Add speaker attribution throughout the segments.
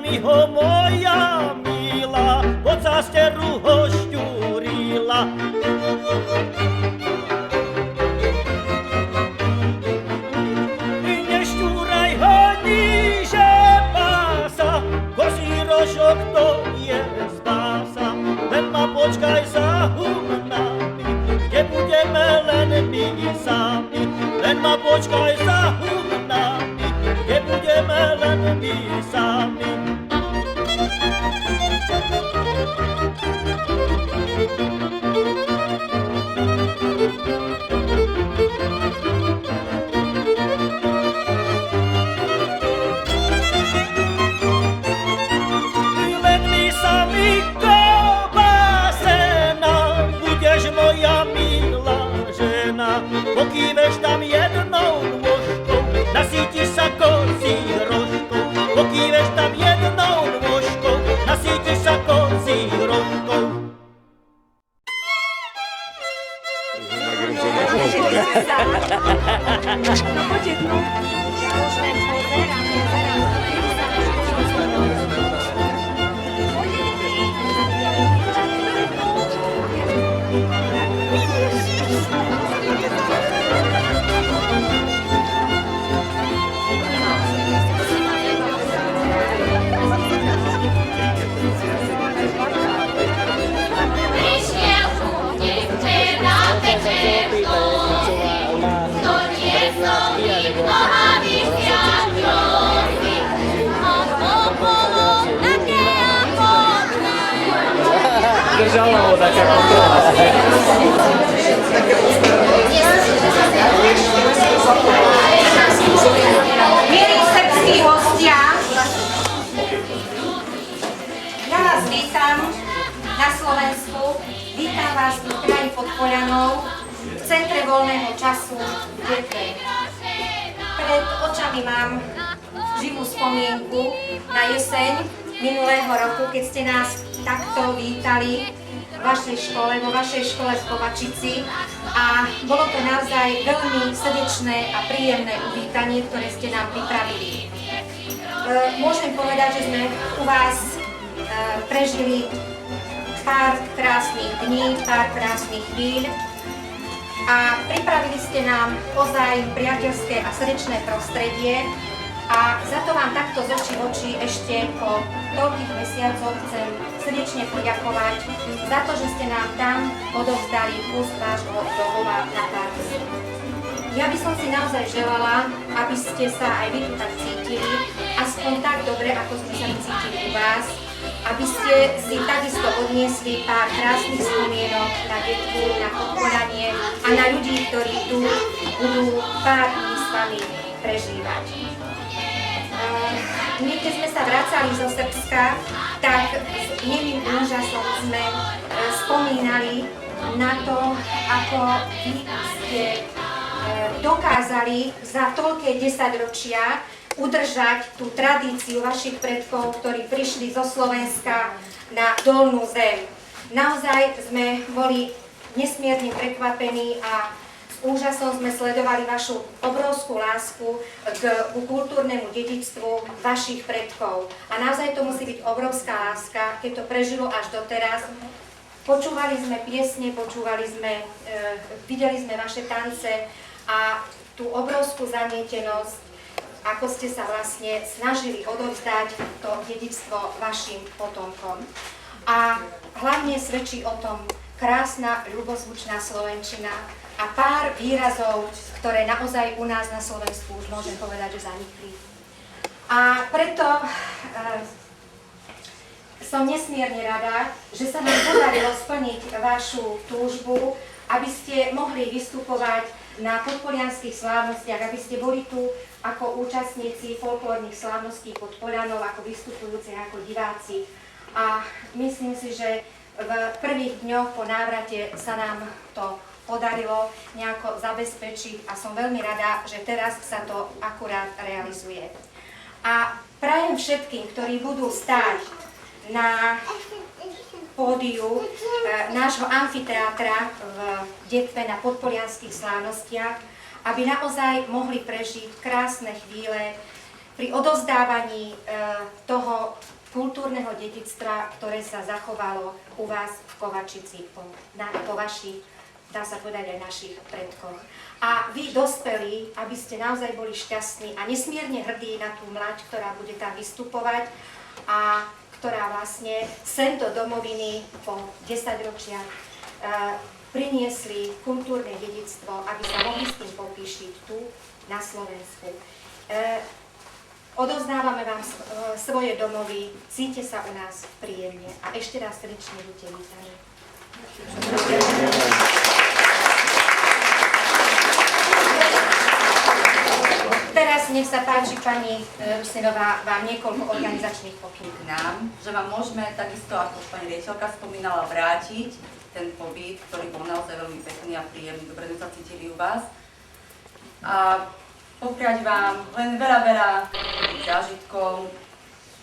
Speaker 1: mi ho moja milá, pod zásteru ho šťúrila. Nešťúraj ho níže pása, kosí rožok to je z pása. Len ma počkaj za humnami, kde budeme len my sami. Len ma počkaj za humnami, kde budeme len my sami. Len my sami kobásena, budeš moja milá žena. Pokýveš tam jednou nôžkou, nasítiš sa kozí rožkou. Pokýveš tam jednou nôžkou, nasítiš sa kozí rožkou.
Speaker 2: No poďte, no. Ja už len pozerám.
Speaker 3: Držala ho taká kontrola.
Speaker 2: Milí srbskí hostia, ja vás vítam na Slovensku, vítam vás v kraji Podpoľanou, v centre voľného času v Detve. Pred očami mám živú spomienku na jeseň minulého roku, keď ste nás takto vítali vo vašej škole v Kovačici a bolo to naozaj veľmi srdečné a príjemné uvítanie, ktoré ste nám pripravili. Môžem povedať, že sme u vás prežili pár krásnych dní, pár krásnych chvíľ a pripravili ste nám ozaj priateľské a srdečné prostredie. A za to vám takto z očí v oči ešte po toľkých mesiacoch chcem srdečne poďakovať za to, že ste nám tam odovzdali kus vášho domova na Parku. Ja by som si naozaj želala, aby ste sa aj vy tu tak cítili, aspoň tak dobre, ako sme sa cítili u vás, aby ste si takisto odniesli pár krásnych spomienok na Detvu, na Podpoľanie a na ľudí, ktorí tu budú pár dní s vami prežívať. My, keď sme sa vracali zo Srbska, tak s nemým úžasom sme spomínali na to, ako vy ste dokázali za toľké 10 ročia udržať tú tradíciu vašich predkov, ktorí prišli zo Slovenska na Dolnú zem. Naozaj sme boli nesmierne prekvapení a s úžasom sme sledovali vašu obrovskú lásku k kultúrnemu dedičstvu vašich predkov. A naozaj to musí byť obrovská láska, keď to prežilo až doteraz. Počúvali sme piesne, videli sme vaše tance a tú obrovskú zanietenosť, ako ste sa vlastne snažili odovzdať to dedičstvo vašim potomkom. A hlavne svedčí o tom krásna, ľubozvučná slovenčina a pár výrazov, ktoré naozaj u nás na Slovensku už môžem povedať, že zanikli. A preto som nesmierne rada, že sa nám podarilo splniť vašu túžbu, aby ste mohli vystupovať na podpolianských slávnostiach, aby ste boli tu ako účastníci folklórnych slávností Podpoľanov, ako vystupujúci, ako diváci. A myslím si, že v prvých dňoch po návrate sa nám to podarilo nejako zabezpečiť a som veľmi rada, že teraz sa to akurát realizuje. A prajem všetkým, ktorí budú stáť na pódiu nášho amfiteátra v Detve na podpolianských slávnostiach, aby naozaj mohli prežiť krásne chvíle pri odovzdávaní toho kultúrneho dedičstva, ktoré sa zachovalo u vás v Kovačici po vašich, dá sa povedať, aj našich predkoch. A vy dospelí, aby ste naozaj boli šťastní a nesmierne hrdí na tú mláď, ktorá bude tam vystupovať a ktorá vlastne sem do domoviny po 10 ročiach priniesli kultúrne dedičstvo, aby sa mohli s tým popíšiť tu na Slovensku. Odovzdávame vám svoje domovy, cíte sa u nás príjemne a ešte raz srdečne buďte vítaní. Teraz nech sa páči, pani Rusinová, vám niekoľko organizačných pokynov.
Speaker 3: Nám, že vám môžeme takisto, ako pani riaditeľka spomínala, vrátiť ten pobyt, ktorý bol naozaj veľmi pekný a príjemný, dobre sme sa cítili u vás. A popriať vám len veľa zážitkov,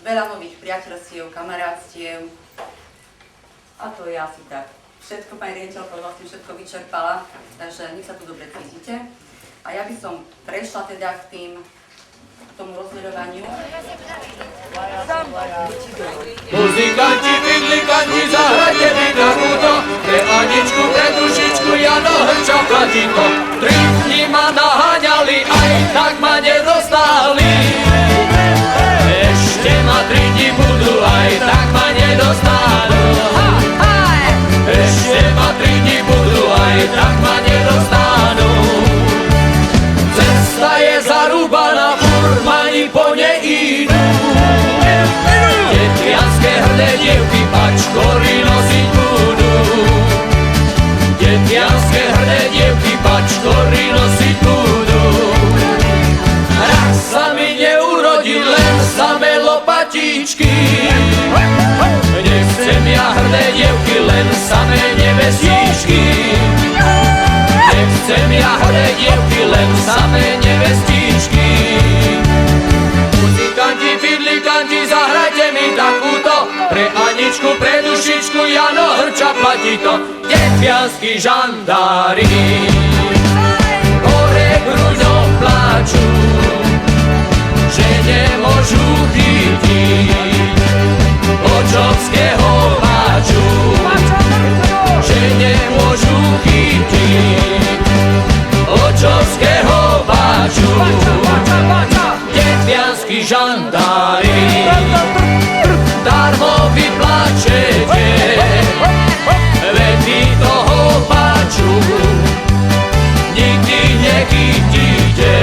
Speaker 3: veľa nových priateľstiev, kamarátstiev. A to je asi tak. Všetko pani riaditeľka vlastne všetko vyčerpala, takže nech sa tu dobre cítite. A ja by som prešla teda k tomu rozmerovaniu.
Speaker 4: Muzikanti, vidlikanti, zahrajte mi takúto, pre Aničku, pre dušičku, Jano Hrča platí to. 3 dní ma naháňali, aj tak ma nedostali. Ešte ma 3 dní budú, aj tak ma nedostanú. Ešte ma 3 dní budú, aj tak ma nedostanú. Cesta je zarúbaná, furmani po nej idú. Detvianske hrdé dievky pačkory nosiť budú. Detvianske hrdé dievky pačkory nosiť budú. Raz sa mi neurodil len samé lopatičky. Nechcem ja hrdé dievky, len samé nevestičky. Nechcem ja hrdé dievky, len samé nevestičky. Muzikanti, fidlikanti, zahrajte mi takúto, pre Aničku, pre dušičku, Jano Hrča platí to. Detvianski žandári hore gruďou pláču, že nemôžu chytiť očovského páču, že nemôžu chytiť očovského páču. Detvianski žandári darmo vy plačete, veď vy toho páču nikdy nechytíte,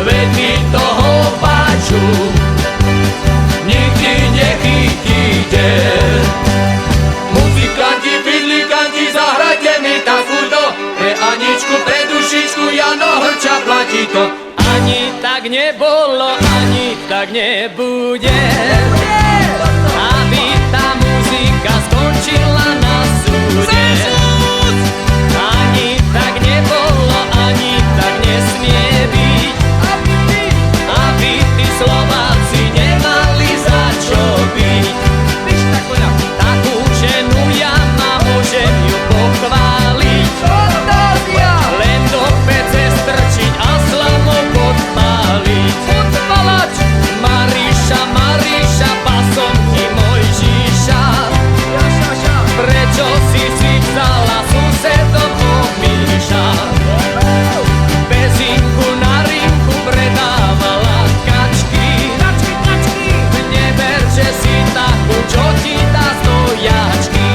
Speaker 4: veď vy toho páču nikdy nechytíte. Muzikanti, fidlikanti, zahrajte mi takúto, pre Aničku, pre dušičku, Jano Hrča platí to. Ani tak nebolo, ani tak nebude, aby tá muzika skončila na súde. Ani tak nebolo, ani tak nesmie byť, aby tí Slováci nemali za čo byť. Takú ženu ja mám, môžem ju pochváliť, len do pece strčiť a slamo podpáliť. Maríša, Maríša, pasom ti Mojžiša, prečo si vzala susedom Míša? Bezinku na rinku predávala kačky, neber, že si takú, čo ti dá stojačky.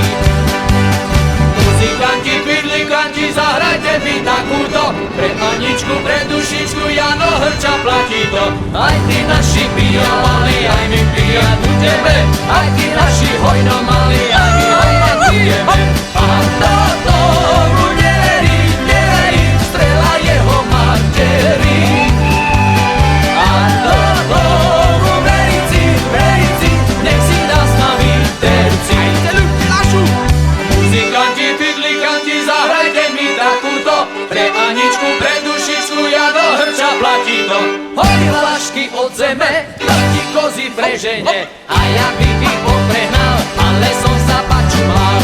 Speaker 4: Muzikanti, fidlikanti, zahrajte mi takúto, pre Aničku, pre dušičku, Jano Hrča platí to. Aj tí naši pijomali, aj my pijať budeme, aj tí naši hojno mali, aj my hojno budeme. A kto tomu nerí, nerí, strela jeho materi. A kto tomu verici, verici, nech si dá s nami terci. Muzikanti, fidlikanti, zahrajte mi takúto, pre Aničku, pre dušičku, Jano Hrča platí to. Hoj hlašky od zeme, ti kozy prežene, a ja by ich poprehnal, ale som sa pačumal.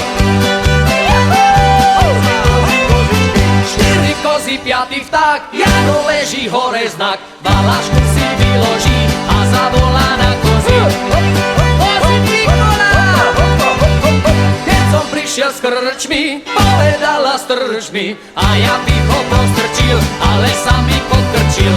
Speaker 4: 4 kozy, 5 vták, Jano leží hore znak, balašku si vyloží a zavolá na kozy. prišiel s krčmi, povedala strč mi, a ja bych ho postrčil, ale sa mi pokrčil.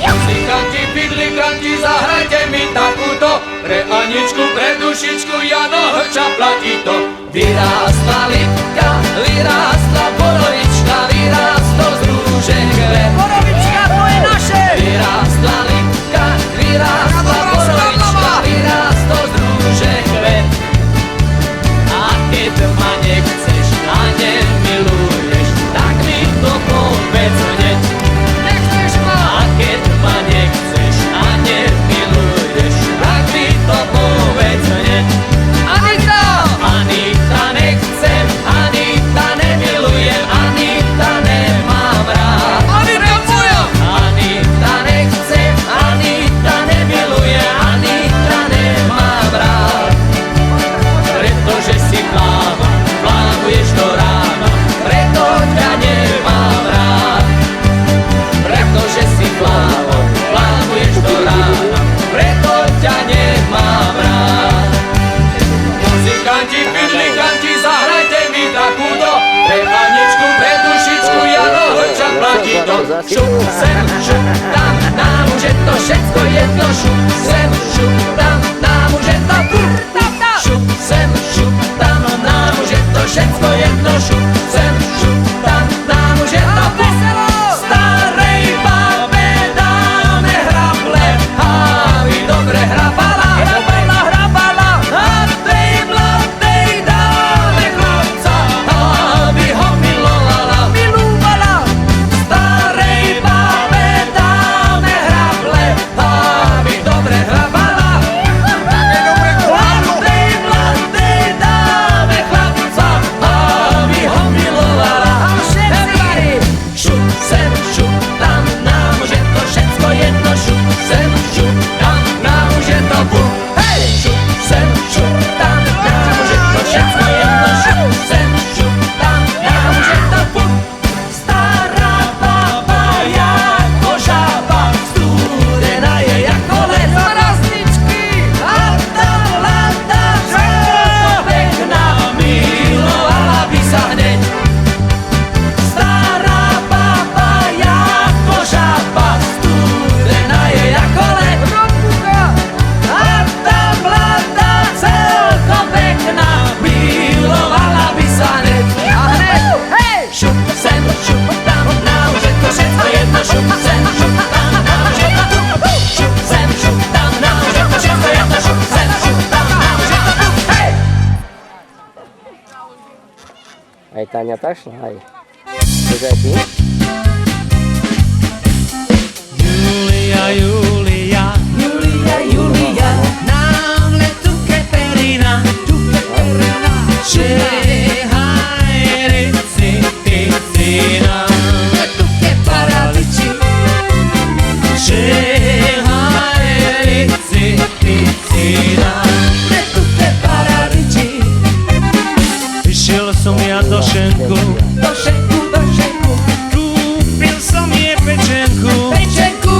Speaker 4: Muzikanti, bydlikanti, zahrajte mi takúto, pre Aničku, pre dušičku, Jano Hrča platí to. Vyrástla lipka, vyrástla borovička, vyrástlo z rúžek kvet.
Speaker 1: Borovička, to je naše!
Speaker 4: Vyrástla lipka, vyrástla borovička, vyrástlo z rúžek kvet. A keď ma nechceš a nemiluješ, tak mi to povedz hneď.
Speaker 1: Nechceš ma!
Speaker 4: A keď ma nechceš a nemiluješ, tak mi to povedz hneď.
Speaker 1: Anita!
Speaker 4: Anita nechcem, Anita nemilujem, Anita nemám rád.
Speaker 1: Anita moja!
Speaker 4: Anita nechcem, Anita nemilujem, Anita nemám rád. Pretože si pláva, plávuješ do rána, preto ťa nemám rád. Pretože si pláva, plávuješ do rána, preto ťa nemám rád. Muzikanti, bydlikanti, zahrajte mi takúto, pre Aničku, pre dušičku, Jano Hrča platí to. Šup sem, šup tam, nám už je to všetko jedno, šup sem, šup tam, nám už je to šup sem, šup tam, nám už je to všetko jedno, šup sem, šup tam, nám už je to starej babe dáme hrable, aby dobre hrabala, a tej mladej dáme chlapca, aby ho milovala. Starej babe dáme hrable, aby dobre hrabala. A tej mladej dáme chlapca, aby ho milovala. Šup sem, šup tam, nám už je to všetko jedno, šup sem, šup tam, nám už je to bum. Hej! Šup sem, šup tam, nám už je to všetko jedno, šup sem, šup tam, nám už je to bum. Stará baba jako žaba, studená je jako les. A tá mladá celko pekná, milovala by sa hneď. Stará baba jako žaba, studená je jako led. A tá mladá celko pekná, milovala by sa hneď. A hneď, šup sem, šup tam, nám už je to všetko jedno, šup sem, šup tam, nám už je to tu. Šup sem, šup tam, nám už je to všetko jedno, šup sem, šup tam, nám už je to tu. Hej!
Speaker 5: Aj Táňa tak šla, aj. Cože aj ty?
Speaker 4: Julia, Julia, Julia, Julia, náhle tu keperina, že hajrici, ticina, tu ke paradici, že hajrici, ticina, tu ke paradici. Vyšiel som ja do šenku, kúpil som je pečenku, pečenku,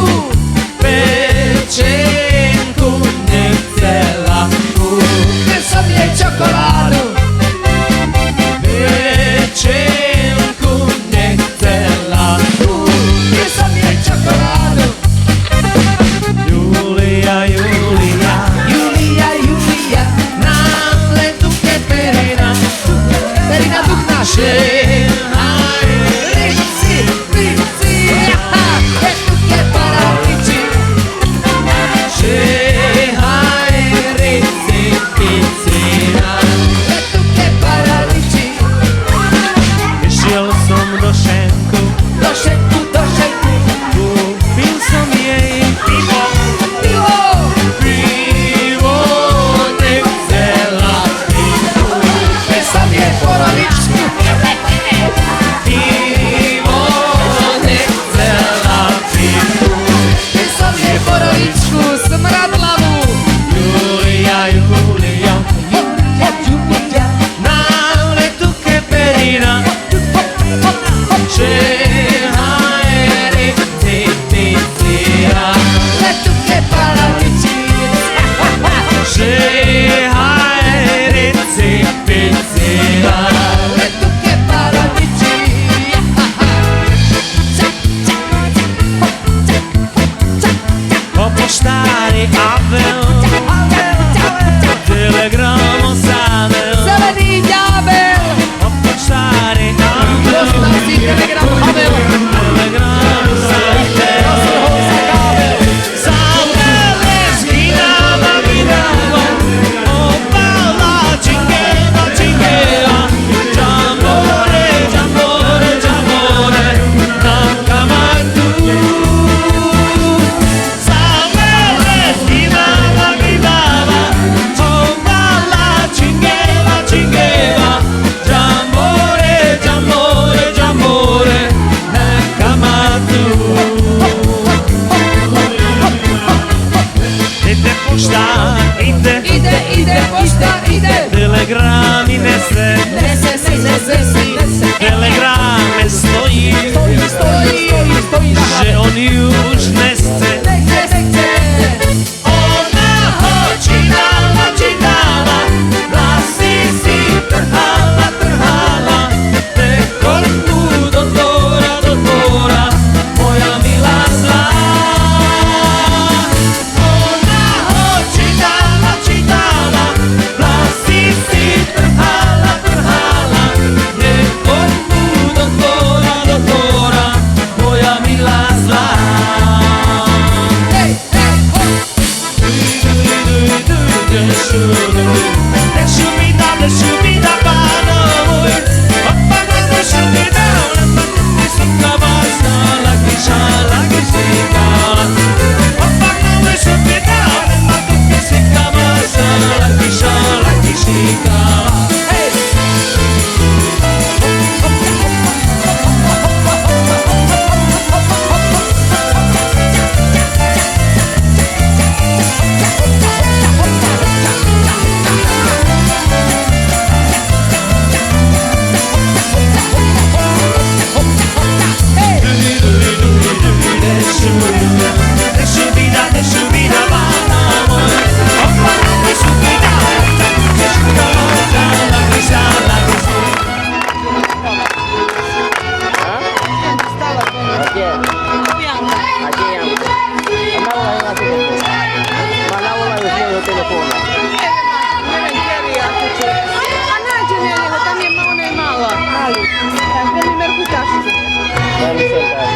Speaker 1: pošta ide,
Speaker 4: pošta ide.
Speaker 1: telegrami nese, telegrame stoji, že on już ne chce. Ona ho čitala, vlasy si trhala, nekoľku do dvora, moja milá zlá. Ona ho čitala, vlasy si trhala, nekoľku do dvora, moja milá zlá. Šubida, pánovi, opakujeme šubida, vysoká básna, laky šíkala. Opakujeme šubida, vysoká básna, laky šíkala. Šubida, pánovi, opakujeme šubida, vysoká básna, laky šíkala.
Speaker 5: A gdzie? A gdzie Janka? A mała na telefon. Malała już mojego telefonu. Ja mi się tak.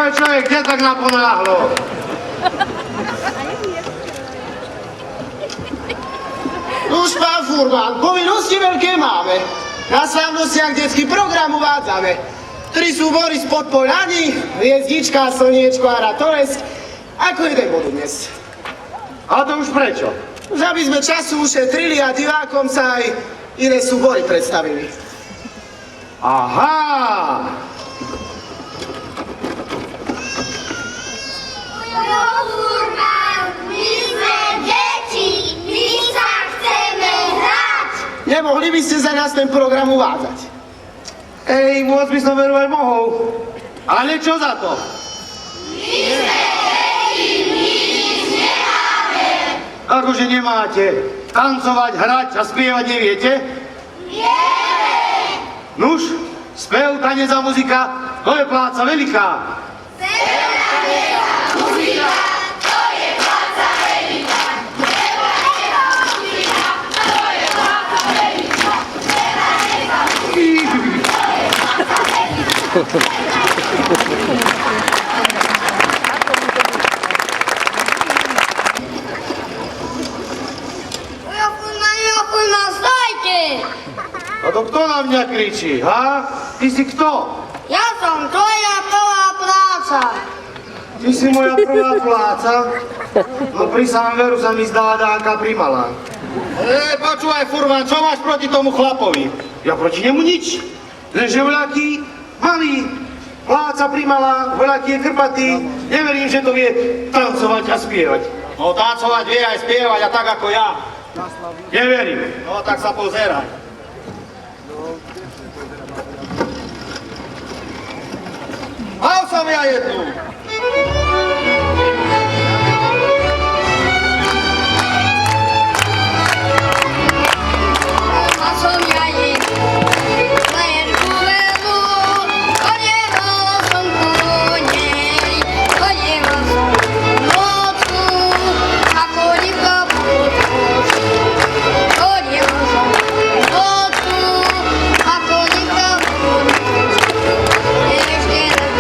Speaker 6: Oj, človek, kde tak naponáhlo?
Speaker 7: Už, pán Furman, povinnosti veľké máme. Na slávnostiach detský program uvádzame. 3 súbory z Podpoľany, Hviezdička, Slniečko a Ratolesk, ako jeden budú dnes.
Speaker 6: A to už prečo?
Speaker 7: Už aby sme času ušetrili a divákom sa aj iné súbory predstavili.
Speaker 6: Aha!
Speaker 8: My sme deti, my sa chceme hrať.
Speaker 7: Nemohli by ste za nás ten program uvádzať?
Speaker 6: Ej, môcť by som veru aj mohol. Ale čo za to? Akože nemáte? Tancovať, hrať a spievať neviete? Vieme! Nuž, spev, tanec a muzika, to je pláca veľká.
Speaker 8: Jofurman, stojte!
Speaker 6: A to kto na mňa kričí, ha? Ty si kto?
Speaker 8: Ja som tvoja prvá práca.
Speaker 6: Ty si moja prvá pláca? No pri samom veru sa mi zdá dáka primalá. Počúvaj, Furman, čo máš proti tomu chlapovi? Ja proti nemu nič. Lenže voľaký malý, pláca primalá, voľaký je krpatý, neverím, že to vie tancovať a spievať.
Speaker 1: No tancovať vie aj spievať a tak ako ja.
Speaker 6: Neverím.
Speaker 1: No tak sa pozeraj. Mal som ja jednu.
Speaker 8: A som ja jednu, ležku veľú, chodieval som ku nej, chodieval som nocu, ako rybka v podkoši. Chodieval som nocu, ako rybka v podkoši. Ešte raz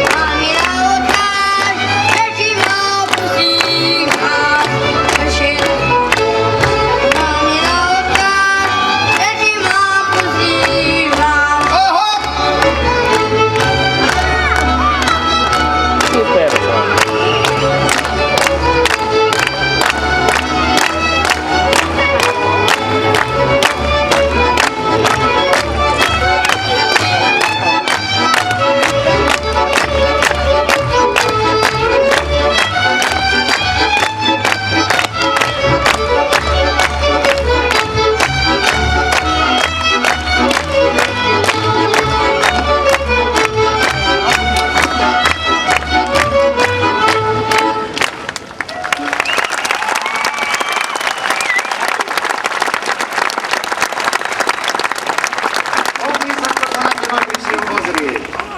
Speaker 8: mám mi na odkáž, že či ma opustíš, ešte raz. Mám mi na odkáž, že či ma opustíš,
Speaker 5: Super.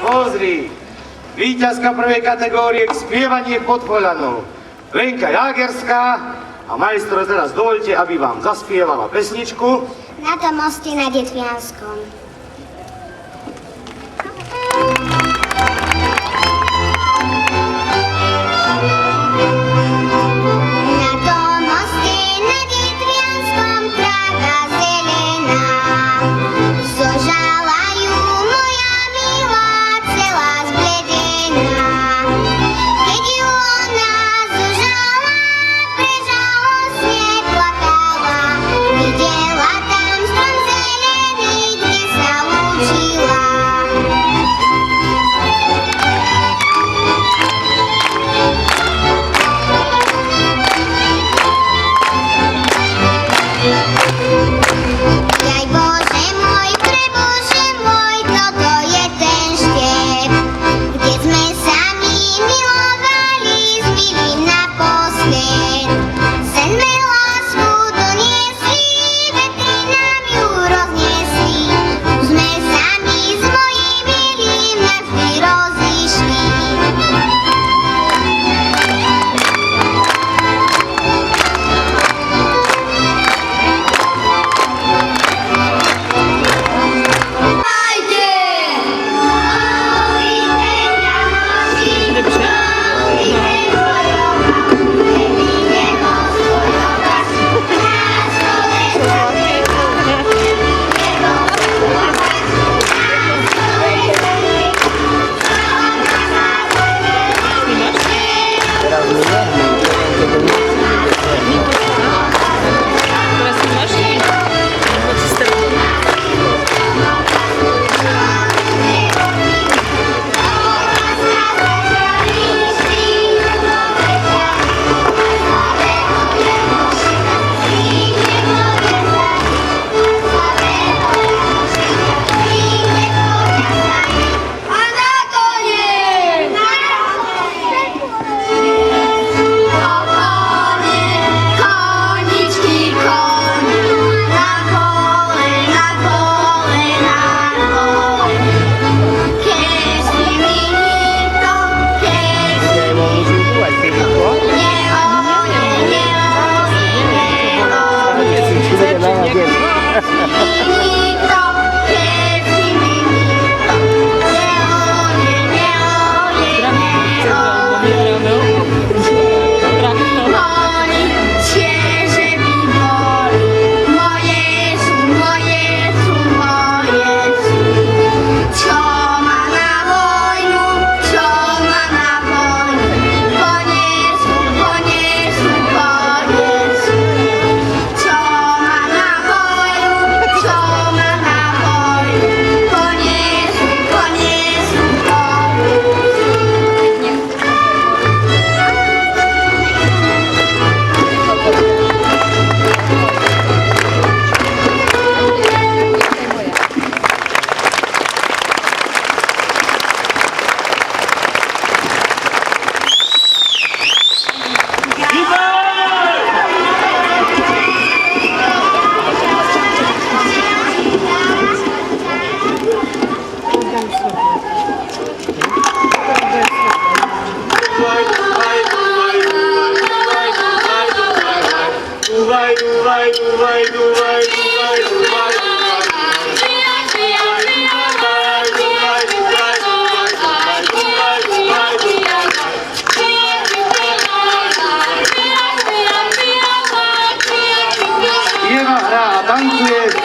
Speaker 6: Pozri, víťazka prvej kategórie k spievanie Podpoľanou. Lenka Jágerská a majstro, teraz dovolte, aby vám zaspievala pesničku.
Speaker 8: Na tom moste na Detvianskom. Na tom moste na Detvianskom tráva zelená. Zožala ju moja milá, celá zbledená. Keď ju ona zožala, prežalostne plakala. Videla tam strom zelený, kde sa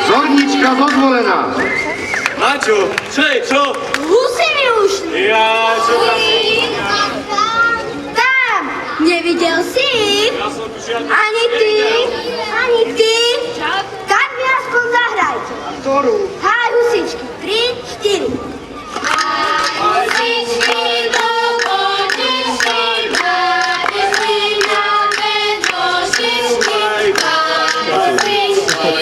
Speaker 6: Zornička zozvolená.
Speaker 1: Maťo, čo je, čo?
Speaker 8: Husy mi ušli.
Speaker 1: Ja, čo tam?
Speaker 8: Tam, nevidel si ich?
Speaker 1: Ja som tu žiadny...
Speaker 8: Ani ty, ani ty. Tak mi aspoň zahrajte.
Speaker 6: Ktorú?
Speaker 8: Haj, husičky, 3, 4. Haj, husičky, do vodičky, máte si na medošičky. Haj, husičky,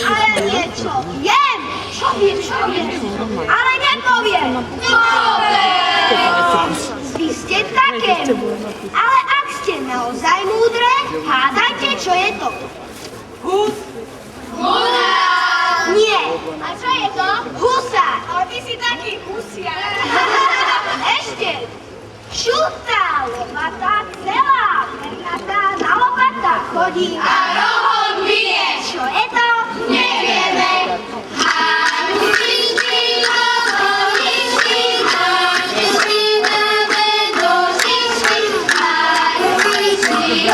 Speaker 8: a ja niečo viem. Čo viem? Ale nepoviem. Vy ste také. Ale ak ste naozaj múdre, hádajte, čo je to. Hus. Nie. A čo je to? Husa. Ale ty si taký husia. Ešte. Šutá, lopata, celá, pernatá, na lopatách chodí a rohom bije. Čo je to? Nevieme. Hanušičky, hovoričky, máte si na medošičky. Hanušičky,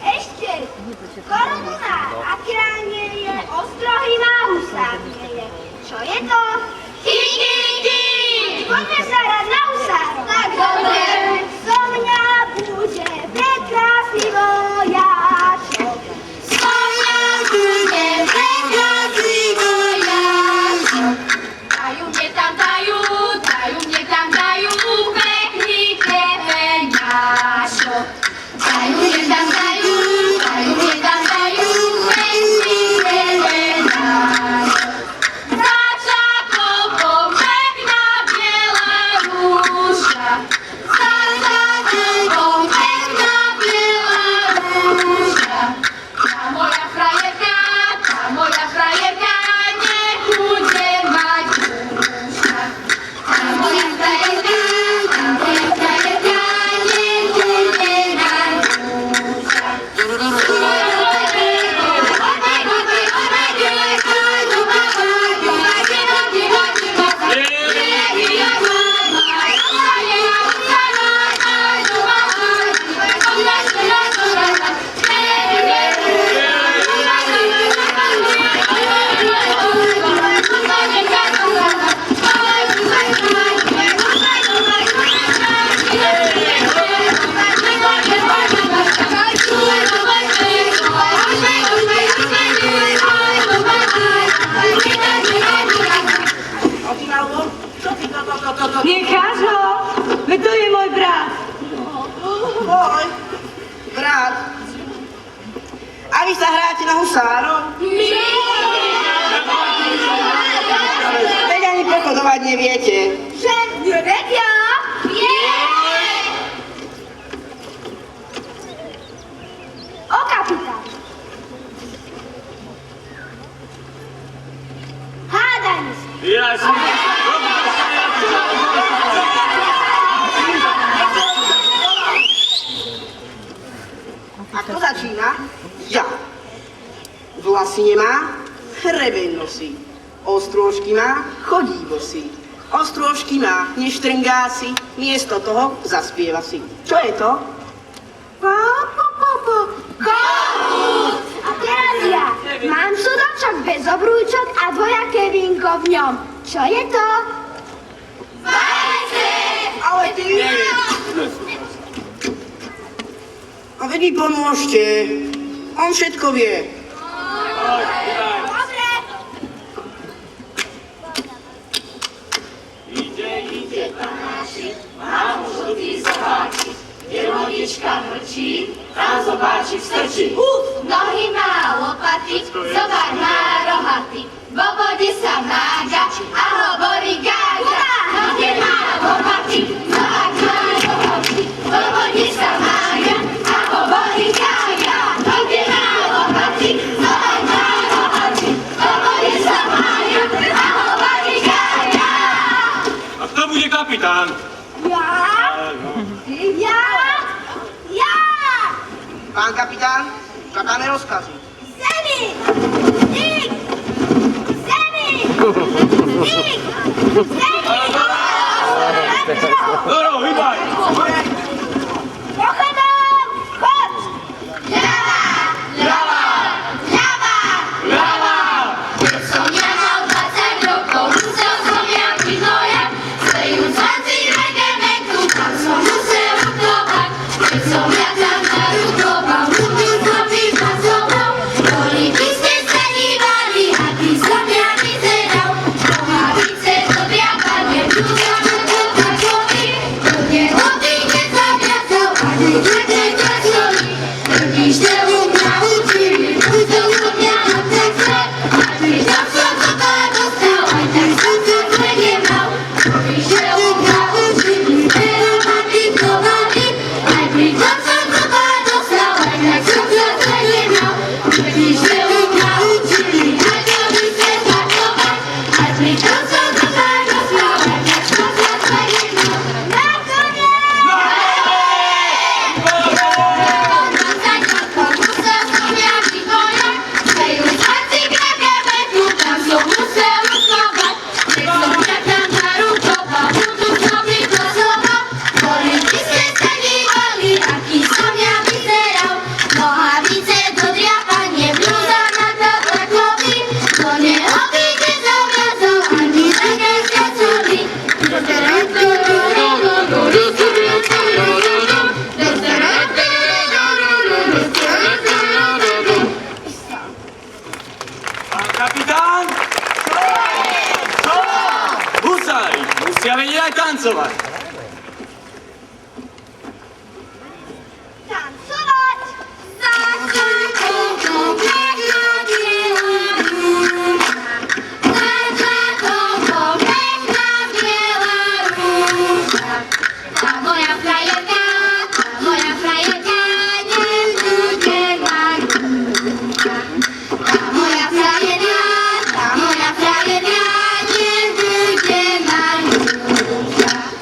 Speaker 8: ešte. Koruna, aká nie je, ostrohy má husa nie je. Čo je to? Kiki! Poďme sa hrať na husára. Tak dobre. Zo mňa bude prekrásny vojačok. Zo mňa bude prekrásny vojačok. Dajú mne tam, pekný tepeňašok. Dajú mne tam, pekný tepeňašok.
Speaker 9: Ahoj, brat. A vy sa hráte na husárov? Veď ani pochodovať neviete.
Speaker 8: Že nevedia? O kapitán. Hádajme sa.
Speaker 9: A kto začína? Ja. Vlasy nemá, hrebeň nosí. Ostrôžky má, chodí bosý. Ostrôžky má, neštrngá si, miesto toho zaspieva si. Čo je to?
Speaker 8: Kohút! A teraz ja. Mám sudočok bez obrúčok a dvojaké vínko v ňom. Čo je to? Vajce!
Speaker 9: Ale ty... A veď mi pomôžte. On všetko vie.
Speaker 8: Dobre.
Speaker 10: Ide panáčik, má mu žltý sobáčik, je vodička mlčí, tam zobáčik strčí.
Speaker 8: Nohy má lopaty, zobák má rohaty, vo vode sa mága a hovorí gága. Nohy má lopaty, zobák má rohaty, vo vode sa mága a hovorí gága. Nohy má lopaty, zobák má rohaty, vo vode sa mága a hovorí gága.
Speaker 1: A kto bude kapitán?
Speaker 8: Ja? Ja!
Speaker 9: Pán kapitán, čakáme rozkazy.
Speaker 8: Zemi! Nik! Zemi! Nik! Zemi!
Speaker 1: Doro, hýbaj!
Speaker 8: Pochodom! Chod! Ľava! Ľava! Ľava!
Speaker 1: Ľava!
Speaker 8: Keď som ja mal 20 rokov, musel som ja pinoja, svejú 20 regimentu, tam som musel utovať. Keď som ja tam narukoval, musel som byť na sobou, boli by ste sa dívali, aký som ja vyzeral. Nohavice do diabanie, ľudia ma to takoví, do nehoty, keď som jasal, a nejdete ťažovi. Prvý števu mňa učili, pustil som mňa na ceste, a pritom som to dostal, aj tak som sa zle nemal. Prvý števu mňa učili, pero ma diktovali, aj pritom som to dostal, aj tak som sa zle nemal. Prvý števu mňa učili, aj to by ste zachovať, aj pritom som to dostal, aj tak som sa zle nemal. Na kone! Musel som ja vyhojať, svejú 20 regimentu, tam som musel utovať. Keď som ja tam narukoval, budú som vyklasoval, boli by ste sa dívali, aký som ja vyzeral. Nohavice do driapanie, blúza na to takový, do nehoty, keď som jazol, ani také skacoli.
Speaker 1: Pán kapitán? Čo? Husári musia vedieť aj tancovať.
Speaker 8: Tancovať! Tá moja frajerka nebude mať rúška. Tá moja frajerka nebude mať rúška.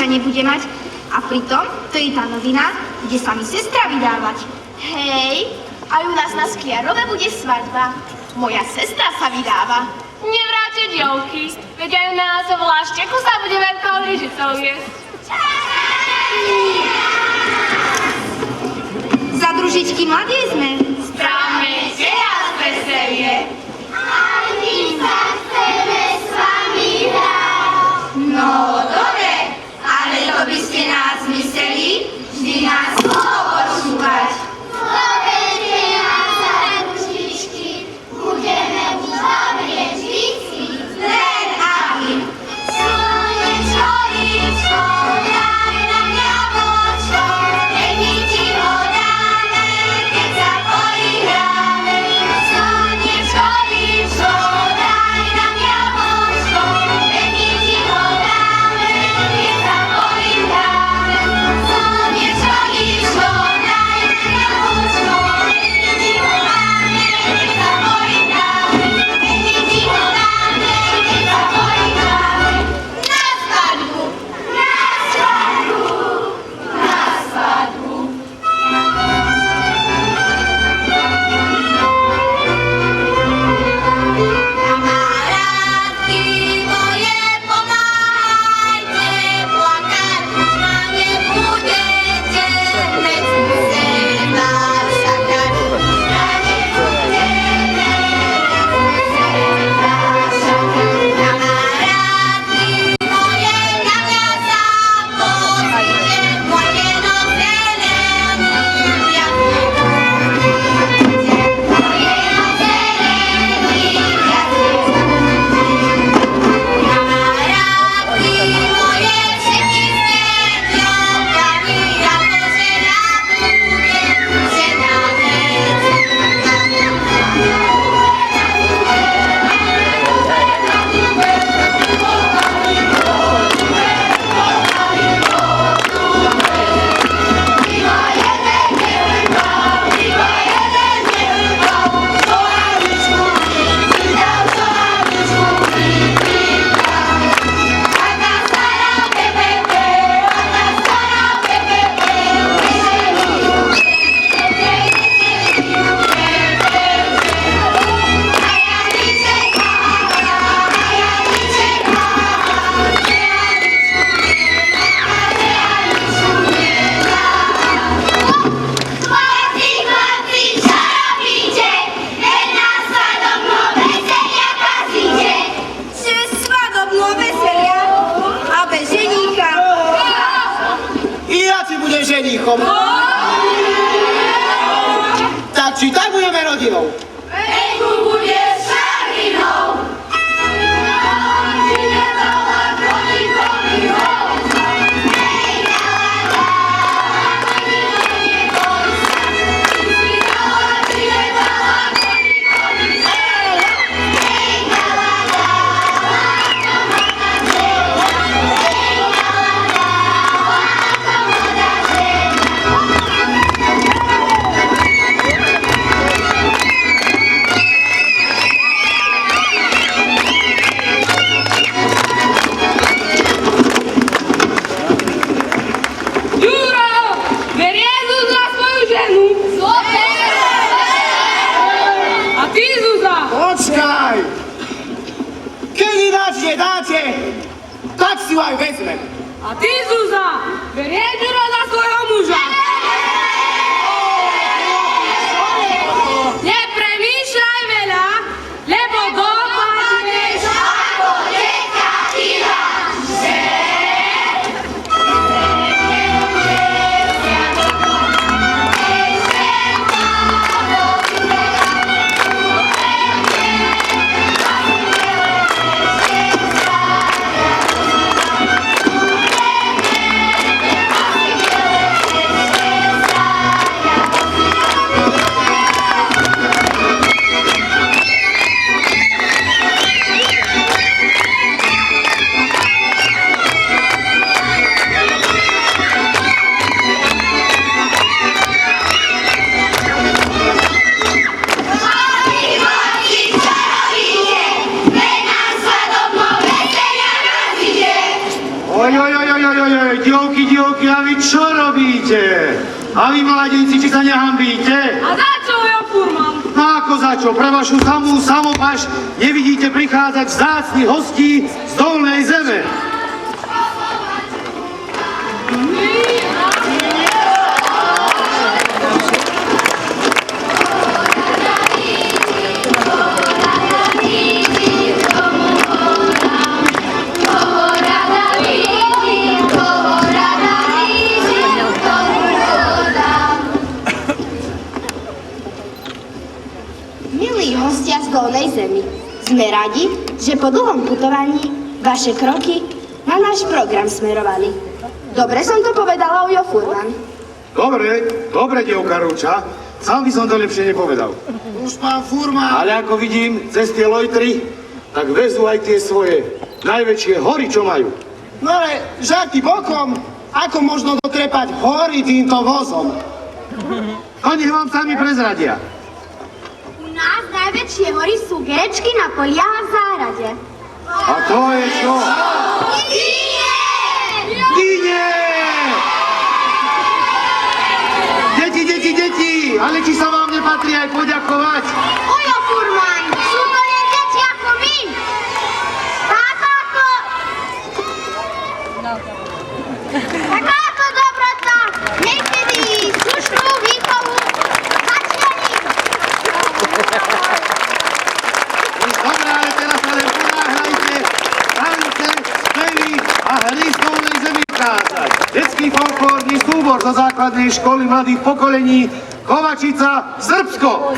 Speaker 8: nebude mať. A pritom to je tá novina, kde sa mi sestra vydávať. Hej, aj u nás na Skliarove bude svadba. Moja sestra sa vydáva.
Speaker 11: Nevráte dievky, veď aj u nás v Lášteku sa bude veľkou lyžicou jesť.
Speaker 8: Za družičky mladie sme.
Speaker 11: Správne, že ja veselie.
Speaker 10: Aj my sa chceme s vami hrať.
Speaker 2: No dobre, ale to by ste nás mysleli vždy nás slovo počúvať.
Speaker 10: Zoberte nás za ručičky, budeme už dobre vždycky.
Speaker 2: Len aby
Speaker 10: Slnečko, ličko, daj nám jablčko, nech my ti ho dáme, keď sa poihráme. Slnečko, ličko, daj nám jablčko, nech my ti ho dáme, keď sa poihráme. Slnečko, ličko, daj nám jablčko, nech my ti ho dáme, keď sa poihráme. Nech my ti ho dáme, keď sa poihráme. Na svadbu! Na svadbu! Na svadbu! Kamarátky moje, pomáhajte, plakať už ma nebudete, hneď musím vás čakať. Ja nebudete, musím vás čakať. Kamarátky moje, na mňa sa pozrite, môj meno zelený, ja Kamarátky moje, všetky ste dievkami, ako žena budem, žena Chlapci, čo robíte? Veď na svadobnú veselia kazíte.
Speaker 2: že svadobnú veselia a bez ženícha.
Speaker 7: I ja ci budem ženichom. Tak či tak budeme rodinou.
Speaker 10: Veďku bude šarinou.
Speaker 11: Juro, berie Zuzá svoju ženu. A ty, Zuzá?
Speaker 7: Počkaj! Keď ináč nedáte, tak si ju aj vezmem.
Speaker 11: A ty, Zuzá? Berie Juro za svojho muža. Nepremýšľaj veľa, lebo dopadneš
Speaker 10: Ako dekatina, že?
Speaker 8: Thank
Speaker 6: dievky, a vy čo robíte? A vy, mladíci, či sa nehambíte?
Speaker 11: A za čo, jo, furman?
Speaker 6: No ako za čo? Pre vašu samú samopaš nevidíte prichádzať vzácnych hostí z dolnej zeme.
Speaker 8: Milí hostia z dolnej zemi, sme radi, že po dlhom putovaní vaše kroky na náš program smerovali. Dobre som to povedala, Ujo Furman.
Speaker 6: Dobre, dievka Rúča. Sám by som to lepšie nepovedal.
Speaker 7: Už pán Furman.
Speaker 6: Ale ako vidím, cez tie lojtry, tak vezú aj tie svoje najväčšie hory, čo majú.
Speaker 7: No ale žarty bokom, ako možno dotrepať hory týmto vozom?
Speaker 6: To nech vám sami prezradia.
Speaker 8: U nás najväčšie hory sú gerečky na poliach a v záhrade.
Speaker 6: A to je čo? Dyne! Deti, ale či sa vám nepatrí aj poďakovať?
Speaker 8: Ujo Furman, sú to len deti ako my. Takáto dobrota niekedy slušnú výchovu začlení.
Speaker 6: Dobre, ale teraz sa len ponáhľajte, tance, spevy a hry z dolnej zemi kázať. Detský folklórny súbor zo základnej školy mladých pokolení Kovačica, Srbsko.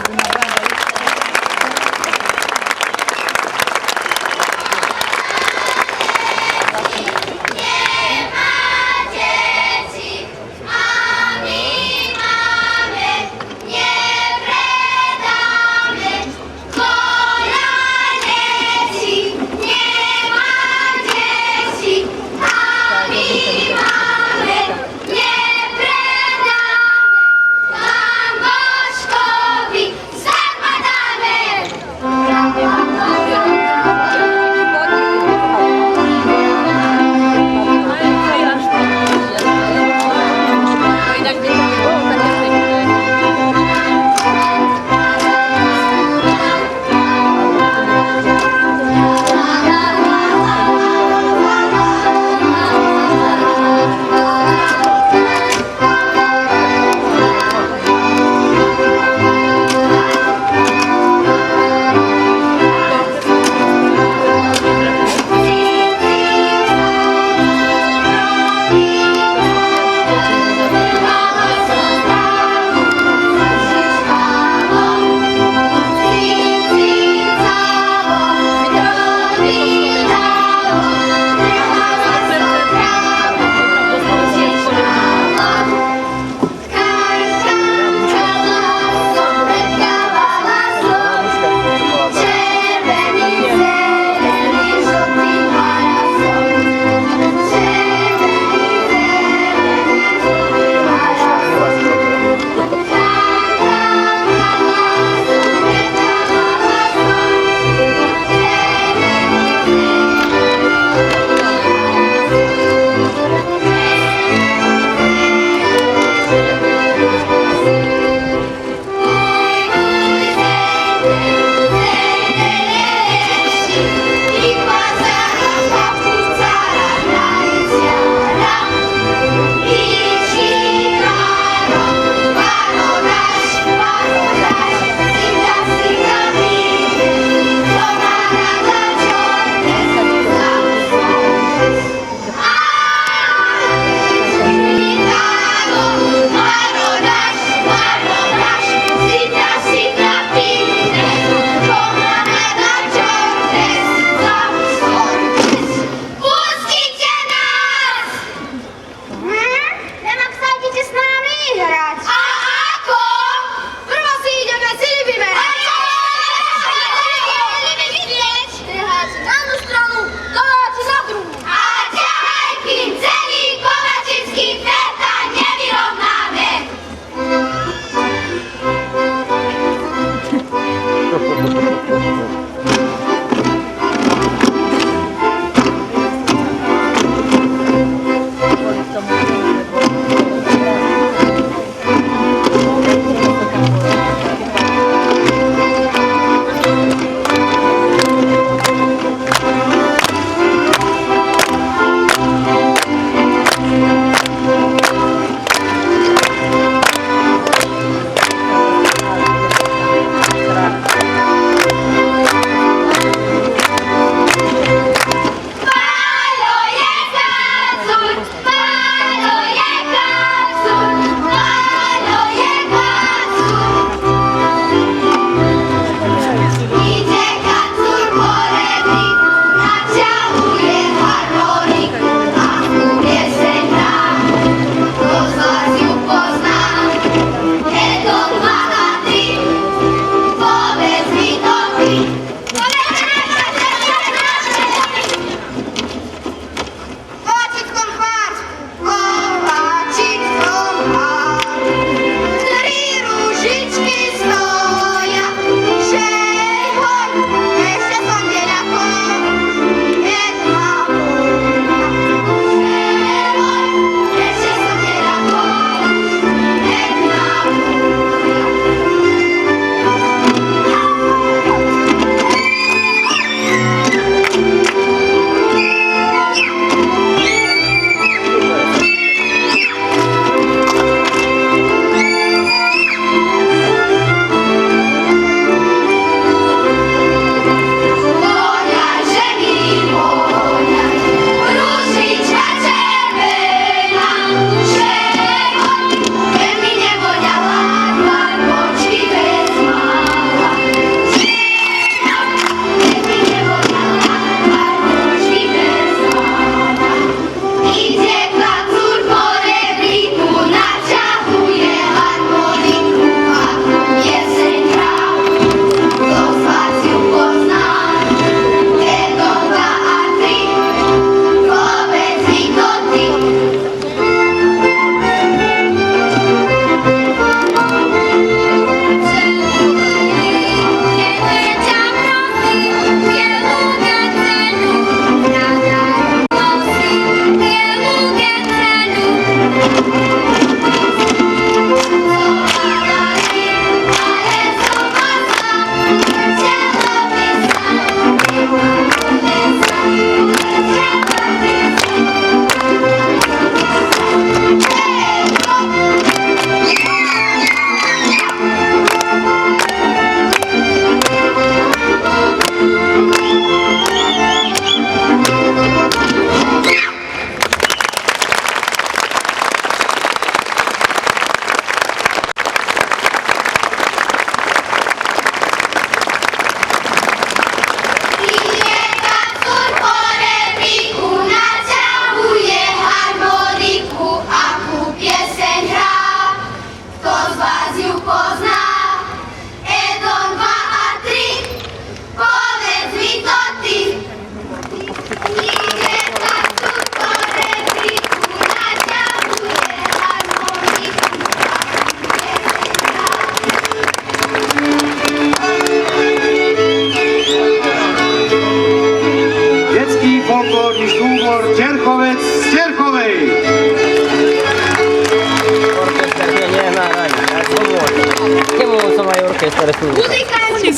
Speaker 5: kresnú.
Speaker 8: Muzikanti,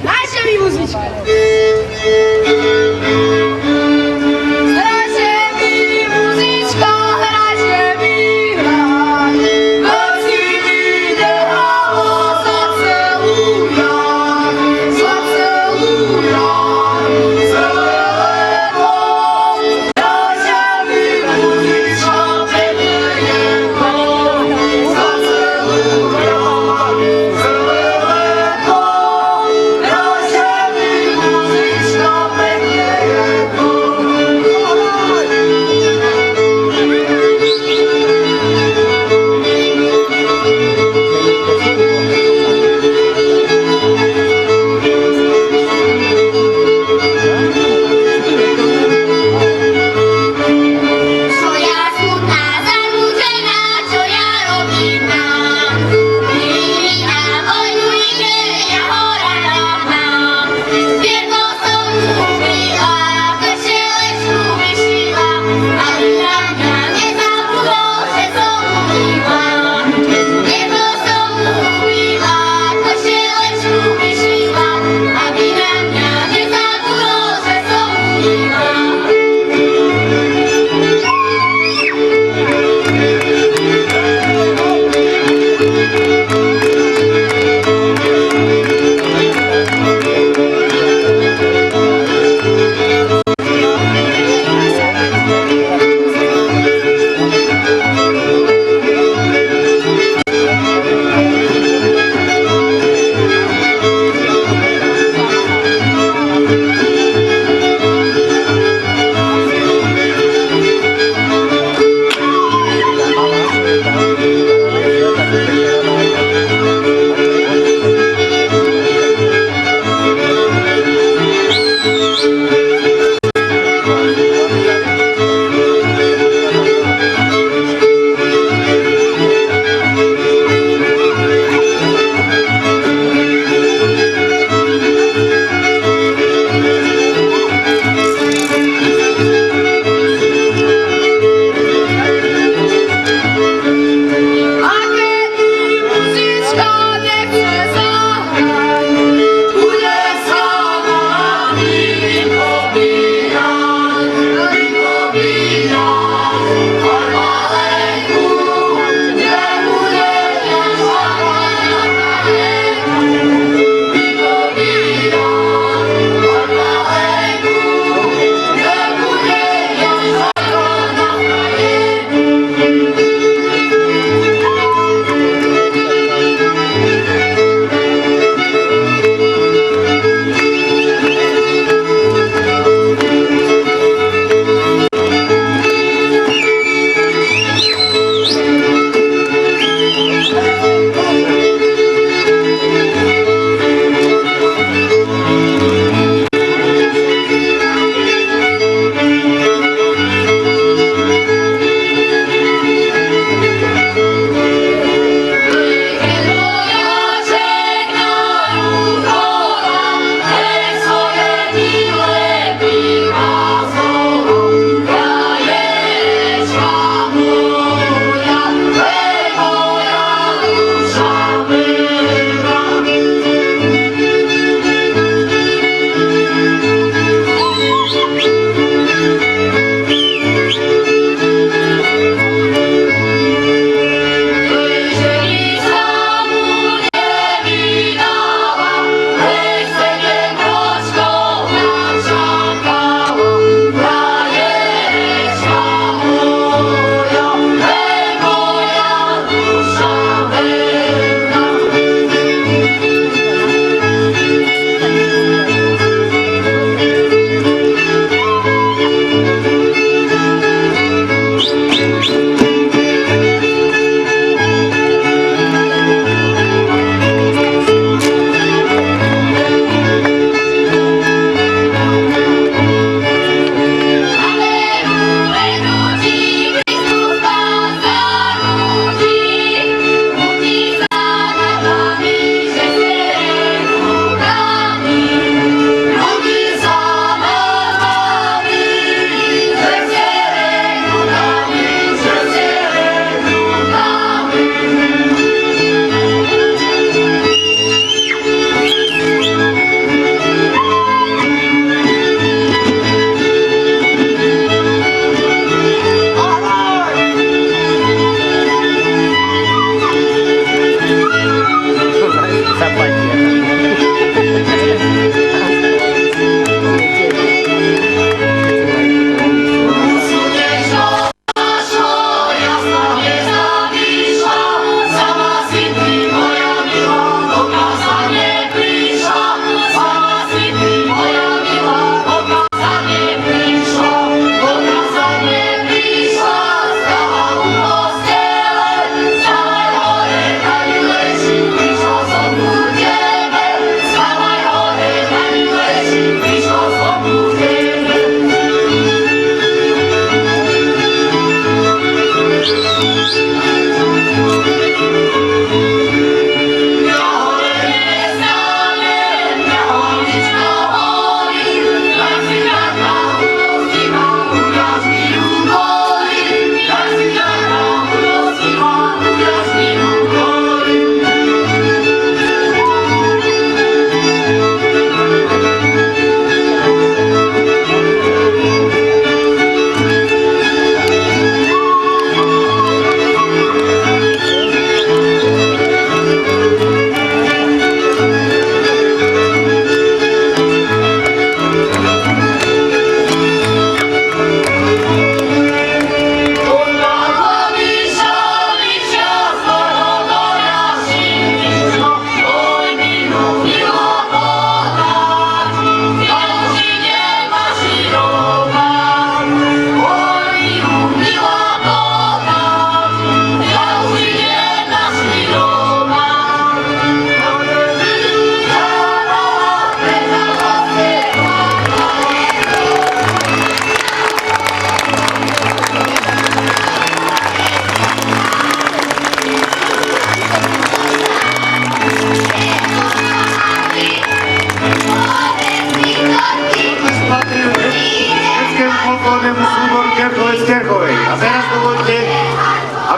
Speaker 8: Naša mi muzička.
Speaker 10: Muzička,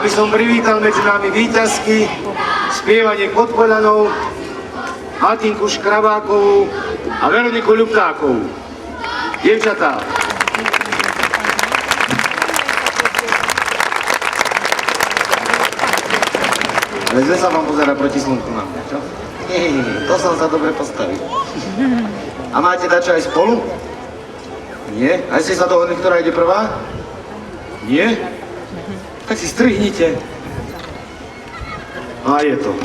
Speaker 6: aby som privítal medzi nami víťazky spievanie Podpoľanov, Martinku Škrabákovú a Veroniku Ľuptákovú. Dievčatá. Ale zle sa vám pozerá proti slnku na mňa, čo? Nie, to som sa dobre postavil. A máte dačo aj spolu? Nie? Aj ste sa dohodli, ktorá ide prvá? Nie? Tak si strihnite. A je to.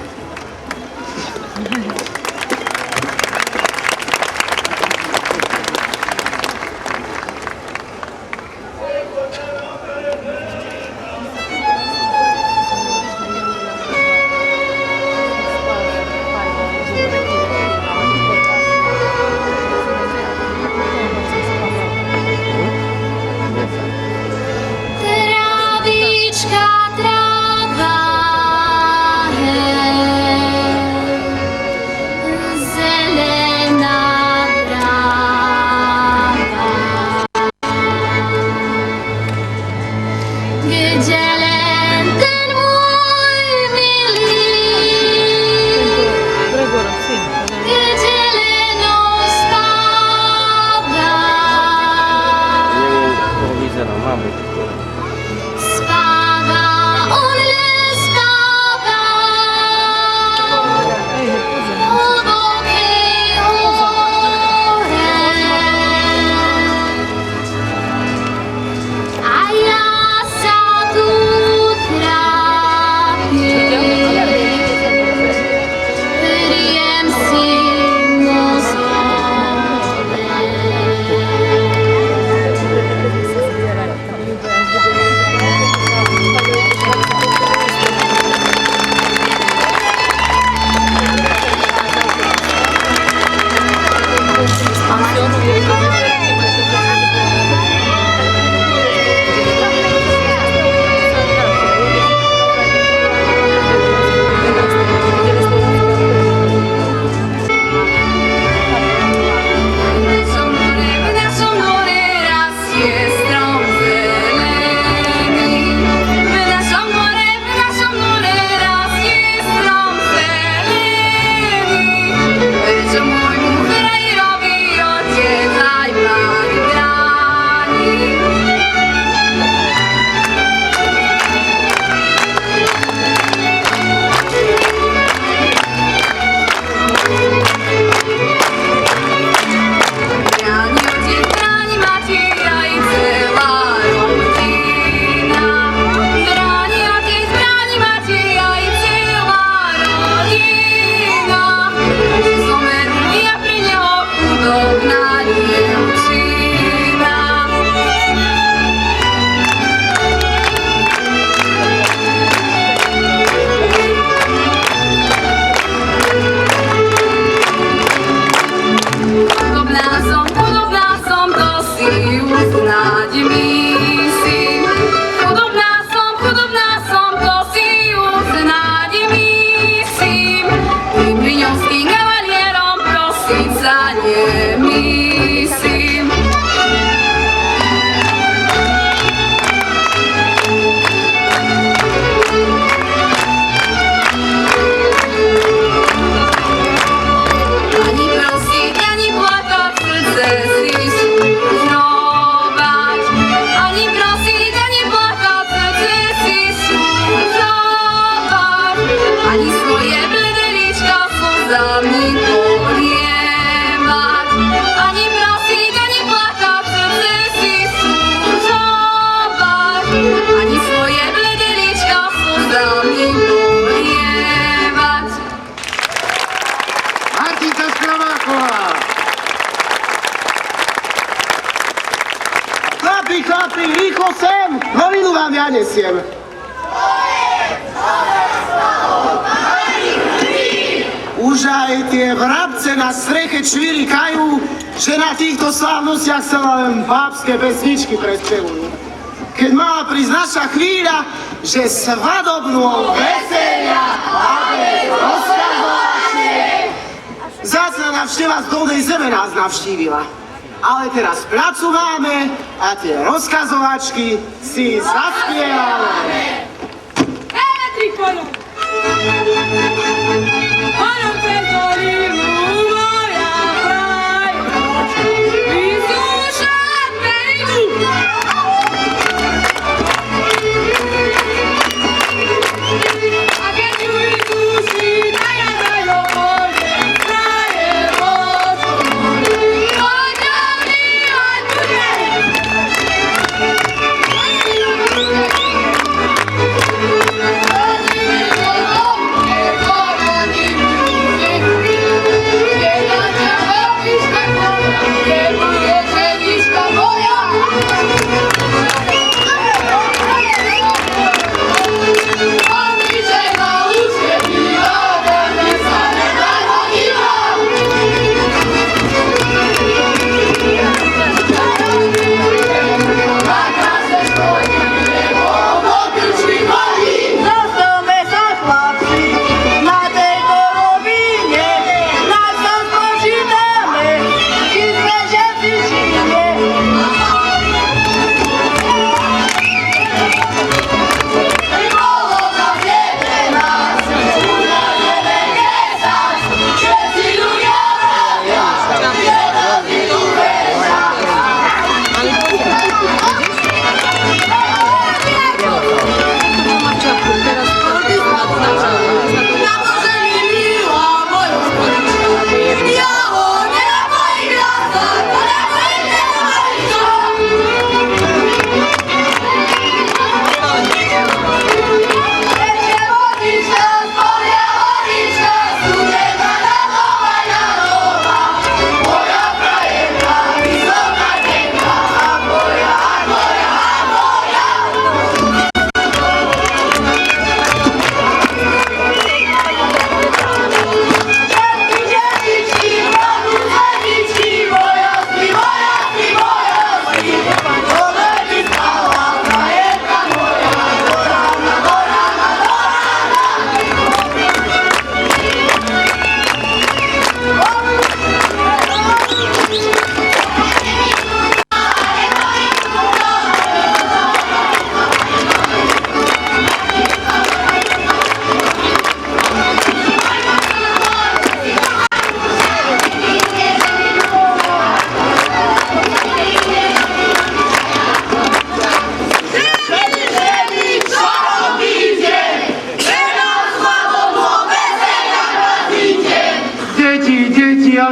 Speaker 10: Trávička, tráva, zelená tráva, kde len ten môj milý, kde len ospáva. Spáva, on len spáva, hlbokej hore. A ja sa tu trápim, priem si mozole. Podobná som, to si uznať myslím. Podobná som, to si uznať myslím. Tým briňovským kavalierom prosiť sa nemyslím. Ani prosiť, ani plakať, srdce si súžovať. Ani prosiť, ani plakať, srdce si súžovať. Ani svoje bledé líčka slzami polievať. Ani prosiť, ani plakať, srdce si súžovať. Ani svoje bledé líčka slzami polievať.
Speaker 6: Martinka Škrabáková.
Speaker 7: Chlapi, rýchlo sem! Novinu vám ja nesiem. Už aj tie vrabce na streche čvirikajú, že na týchto slávnostiach sa len bábske pesničky prespevujú. Keď mala prísť naša chvíľa, že svadobnú veselia a bez rozkazovačiek. Zácna návšteva z Dolnej Zeme nás navštívila. Ale teraz prácu máme a tie rozkazovačky si zaspievame.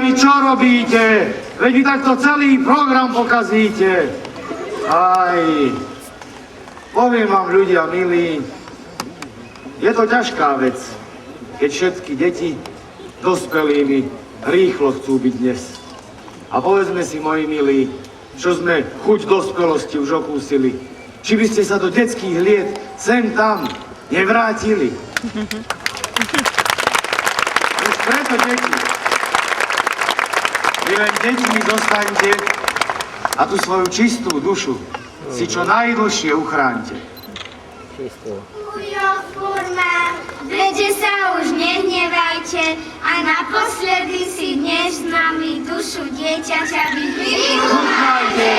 Speaker 6: vy čo robíte? Veď vy takto celý program pokazíte. Aj, poviem vám, ľudia milí, je to ťažká vec, keď všetky deti dospelými rýchlo chcú byť dnes. A povedzme si, moji milí, čo sme chuť dospelosti už okúsili, či by ste sa do detských liet sem tam nevrátili. Už preto, deti, vy len deťmi zostaňte a tú svoju čistú dušu si čo najdlhšie uchránte.
Speaker 8: Ujo, furman, veďte sa už nehnevajte a naposledy si dnes s nami dušu dieťaťa vychúmajte.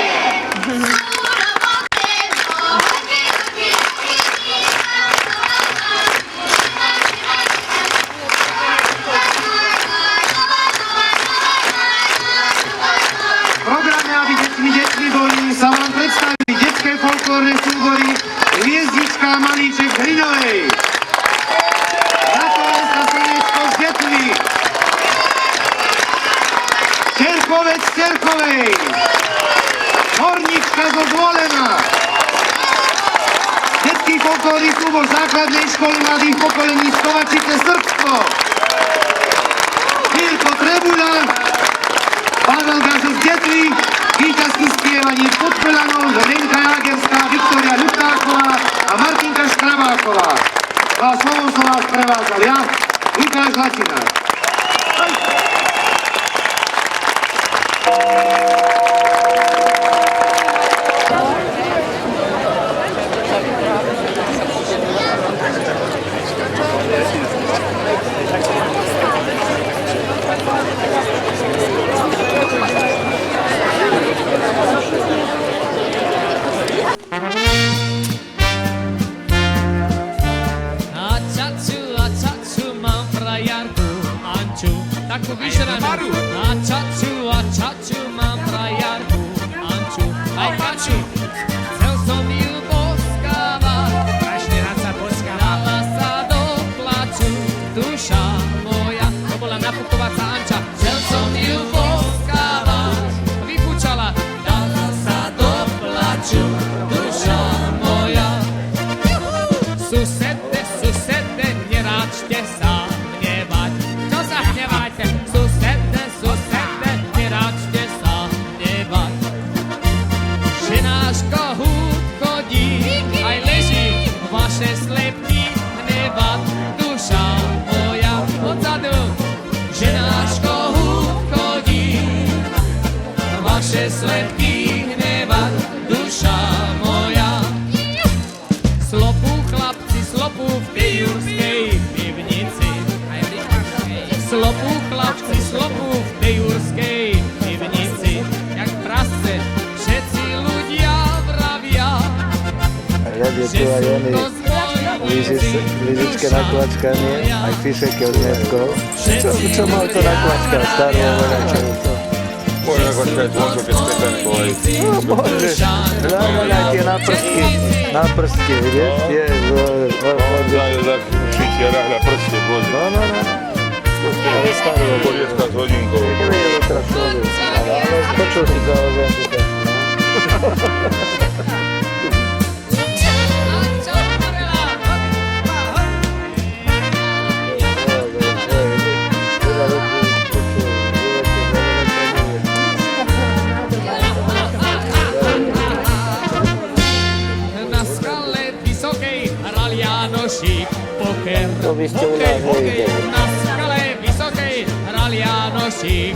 Speaker 6: V programe, aby deťmi boli, sa vám predstaví detské folklórne súbory Hviezdička a Malíček z Hriňovej, Ratolesť a Slniečko z Detvy, Terkovec z Terkovej, Hornička zo Zvolena, detský folklórny súbor základnej školy mladých pokolení z Kovačice Srbsko, Mirko Trebuľa, Pavel Gazo z Detvy, víťazky spievanie z Podpoľanov, Lenka Jagerská, Viktória Ľuptáková a Martinka Škrabáková. A slovom som vás prevádzal ja, Lukáš Latinár.
Speaker 4: Takú vyžranú. A čaču, mám frajarku, Anču, aj kaču. Chcel som ju poskávať, každý rád sa poskávať. Dala sa do plaču, duša moja, to bola naputovacia Anča. Chcel som ju poskávať, vypúčala. Dala sa do plaču, duša moja. Susede, neráčte sa hnevať. Čo sa hnevajte? Susede, neráčte sa hnevať. Že náš kohút chodí, aj leží vaše slepky hnevať. Duša moja odzadu, že náš kohút chodí, vaše slepky hnevať. Duša moja. Slopú chlapci, slopú v Tejurskej pivnici. Slopú chlapci, slopú v Tejurskej pivnici. Jak prasce, všetci ľudia vravia, že sú to zbojníci.
Speaker 5: Lízičke na kvačkanie, aj fišeky od netkov. Čo mal to na kvačkách? Starú oveľačeru to.
Speaker 12: Môže na kvačkať môžu, keď spetanko aj.
Speaker 5: Môžeš, znamená tie na prstky, vieš?
Speaker 12: Šitia rahľa prste, bože.
Speaker 5: No. To je starý oveľačeru.
Speaker 12: Polieska s hodinkou.
Speaker 5: Nevedel to teraz človek, ale počul si to oveľačeru. To by ste u nás nevideli.
Speaker 4: Na skale vysokej hral Janošík.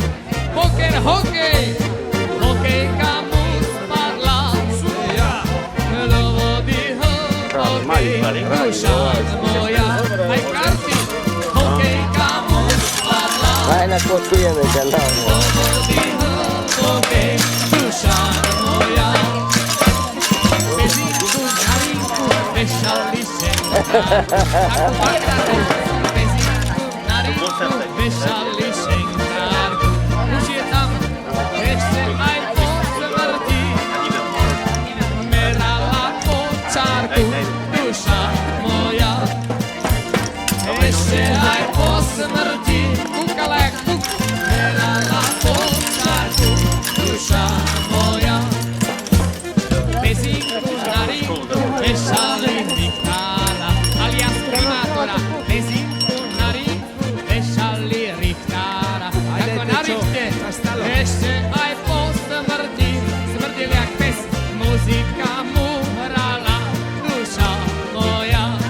Speaker 4: Poker, hokej, hokejka mu spadla. Do vody hlbokej, duša moja. Aj karty, hokejka mu spadla.
Speaker 5: Aj nakotujeme ťa na
Speaker 4: Do vody hlbokej, duša moja. Bezinku na rinku vešali takú pakratu, bezinku na rinku vešali šenkrárku. Už je tam ešte aj po smrti, merala po čárku, duša moja. Ešte aj po smrti, kúkala jak kúk, merala hora, mezi na rinku vešali Richtára. Ako na Richte, ešte aj po smrti, smrdil jak pes, muzika mu hrala, duša moja.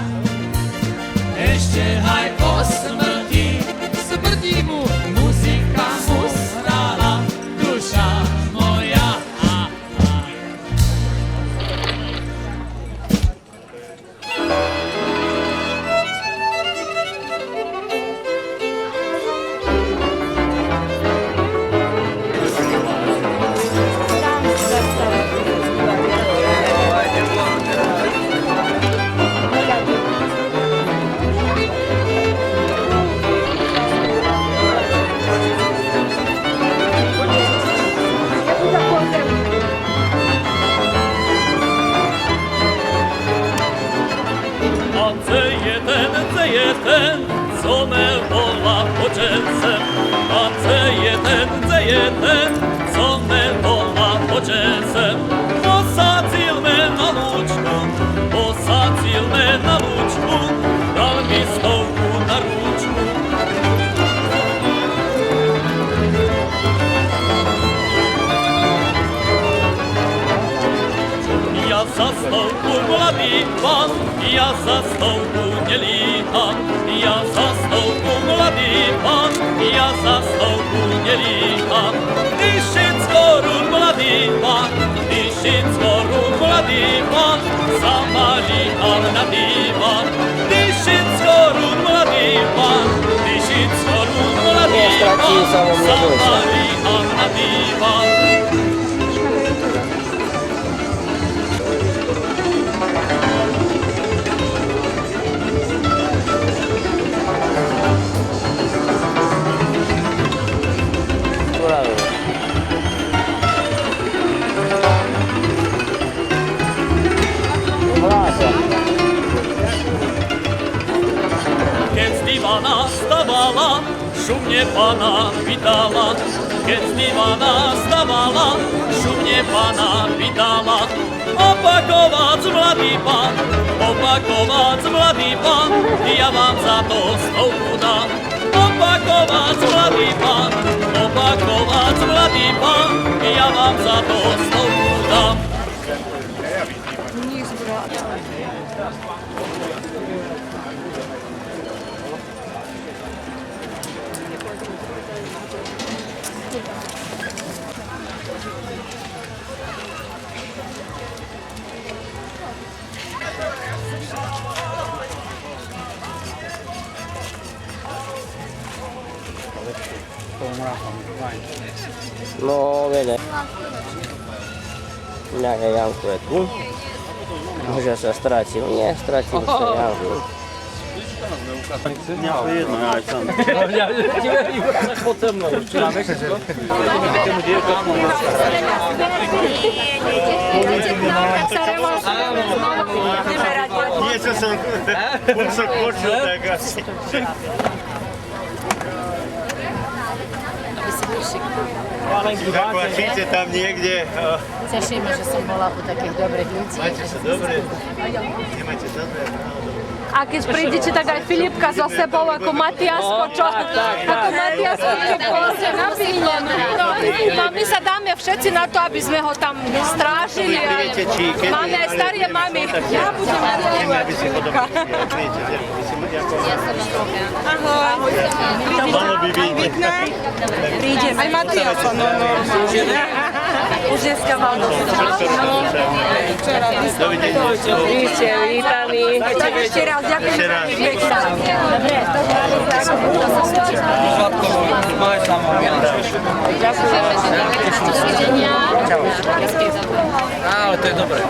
Speaker 4: Ešte aj po smrti, smrdí mu, muzika mu hrala, duša moja.
Speaker 1: A це є ten, co me wola poczęsem. A це є ten, co me wola poczęsem. Posadzil me na lučku, dal mi stovku na ručku. Ja za stovku mladý pán, ja za stovku nelíham. Ja za stovku mladý pán, ja za stovku nelíham. Tyšic korun mladý pán, za malý hal na divan. Tyšic korun mladý pán, za malý hal na divan. Keď divana stavala, šumne pana vydala. Keď divana stavala, šumne pana vydala. Opakovac mladý pán, ja vám za to stovku dám. Opakovac mladý pán, ja vám za to stovku dám.
Speaker 5: No, vede. Nejaká Janku je tu. Možno sa stratil. Nie, stratil sa Janku.
Speaker 6: Niečo som kúsok počul, tak asi. Zaplačíte tam niekde.
Speaker 13: Teším ma, že som bola u takých dobrých ľudí.
Speaker 6: Máte sa dobre? Nemáte dobre?
Speaker 11: A keď prídete, tak aj Filipka so sebou, ako Matiasko, čo? Ako Matiasko, čo proste napíšem. No my sa dáme všetci na to, aby sme ho tam strážili. Máme aj staré mami. Ja budem
Speaker 6: aby si podobne.
Speaker 11: Ahoj.
Speaker 6: Malo by byť.
Speaker 11: Prídem. Aj Matiasko, no. Už dneska mal dostať.
Speaker 5: Príďte, vítaní.
Speaker 11: Tak ešte raz, ďakujem za výbek. Dobre,
Speaker 4: Ale to je dobré.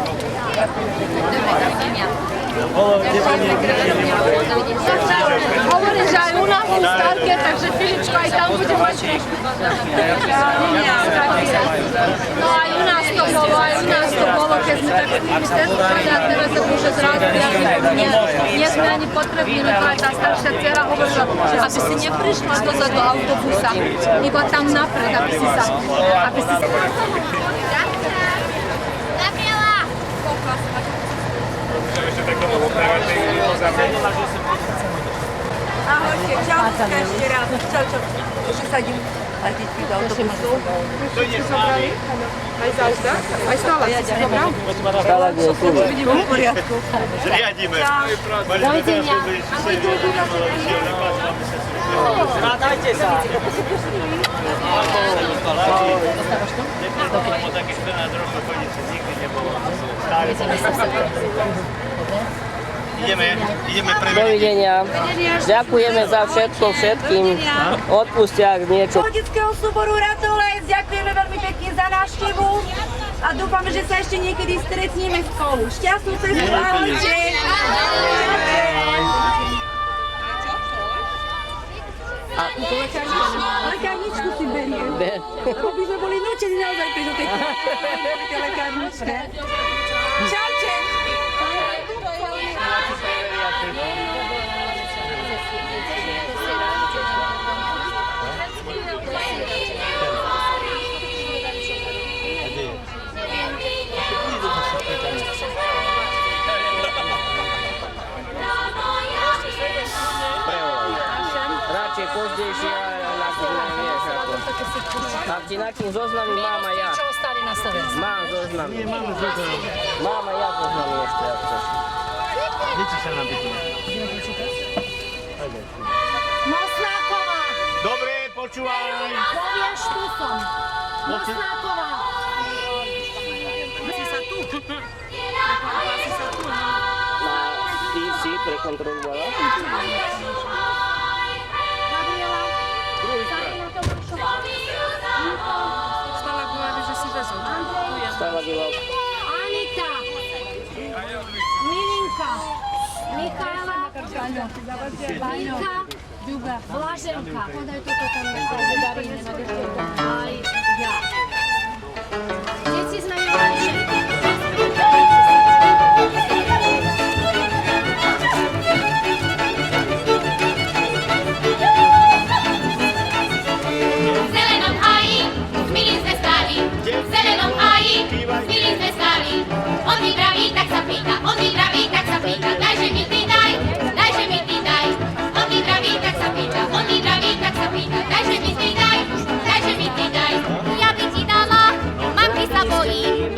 Speaker 11: Hovorím, že aj u nás v Starke, takže Filičko aj tam bude mať. No aj u nás to bolo, keď sme tak s nimi sestrali a teraz sa už zrázli a nie sme ani potrební, no to aj tá staršia dcera hovorila, aby si neprišla dozadu do autobusa, iba tam napred, aby si sa...
Speaker 8: Gabriela!
Speaker 3: Ahojte, čau, ešte raz. Čau. Ešte sadím aj detky do autobusu. Aj zaužda? Aj stále si si zobral?
Speaker 5: Stále nie sú.
Speaker 3: Vidím v poriadku.
Speaker 1: Zriadíme.
Speaker 13: Dovidenia.
Speaker 1: Zrádajte sa. Ideme preveriť.
Speaker 5: Dovidenia. Ďakujeme za všetko všetkým. Odpustia, ak niečo.
Speaker 3: Detského súboru Ratolec, ďakujeme veľmi pekne za návštevu a dúfame, že sa ešte niekedy stretneme spolu. Šťastnú cestu, ahojte! Lekárničku si berie. Lebo by sme boli nútení naozaj prísť do tej lekárničke. Čaute!
Speaker 5: Radšej pozdejšie, ale vieš ako. Ak ti na kým zoznamí, mám aj ja.
Speaker 13: Čo ostali na Slovensku?
Speaker 5: Mám zoznamy. Mám aj ja zoznamy ešte, ak chceš.
Speaker 1: Deti sa nám pýtajú.
Speaker 13: Mosnáková!
Speaker 1: Dobre, počúvaj.
Speaker 13: Povieš tu som. Mosnáková! Si sa tu?
Speaker 5: Ty si prekontrolovala?
Speaker 11: Stala bola, že si vezol.
Speaker 5: Stala byla.
Speaker 13: Anita! Milinka! Michaela! Linka! Blaženka! Podaj toto tam aj ja. Deti sme mali všetky.
Speaker 10: On mi praví, tak sa pýta, dajže mi ty daj. On mi praví, tak sa pýta, dajže mi ty daj. Ja by ti dala, mamky sa bojím.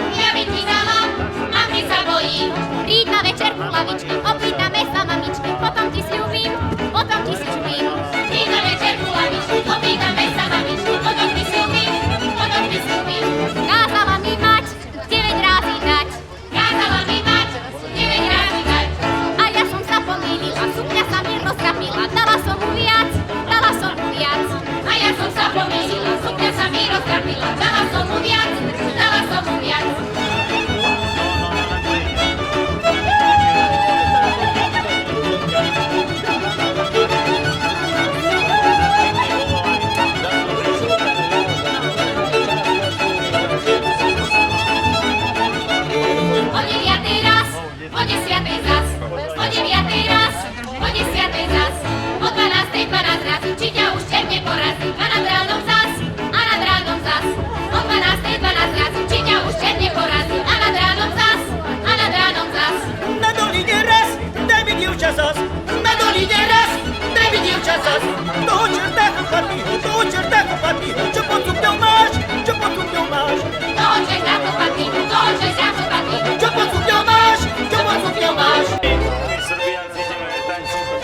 Speaker 10: Príď na večerku lavičky, opýtame sa mamičky, potom ti sľúbim. Príď na večerku lavičky, opýtame sa mamičky, potom ti sľúbim. Kázala mi mať 9 razy dať. A ja som sa pomýlila, sukňa sa mi roztrapila, dala som mu viac. A ja som sa pomýlila, sukňa sa mi roztrapila, dala som mu viac. O 12:12 razy, či ťa už černe porazí. A nad ránom zas. O 12:12 razy, či ťa už černe porazí. A nad ránom zas.
Speaker 1: Na doline raz, daj mi dievča zas. Na doline raz, daj mi dievča zas. Toho čerta chlpatýho, čo pod sukňou máš.
Speaker 10: Toho čerta chlpatýho, čo pod sukňou máš.
Speaker 1: Srbiaci ideme tancovať.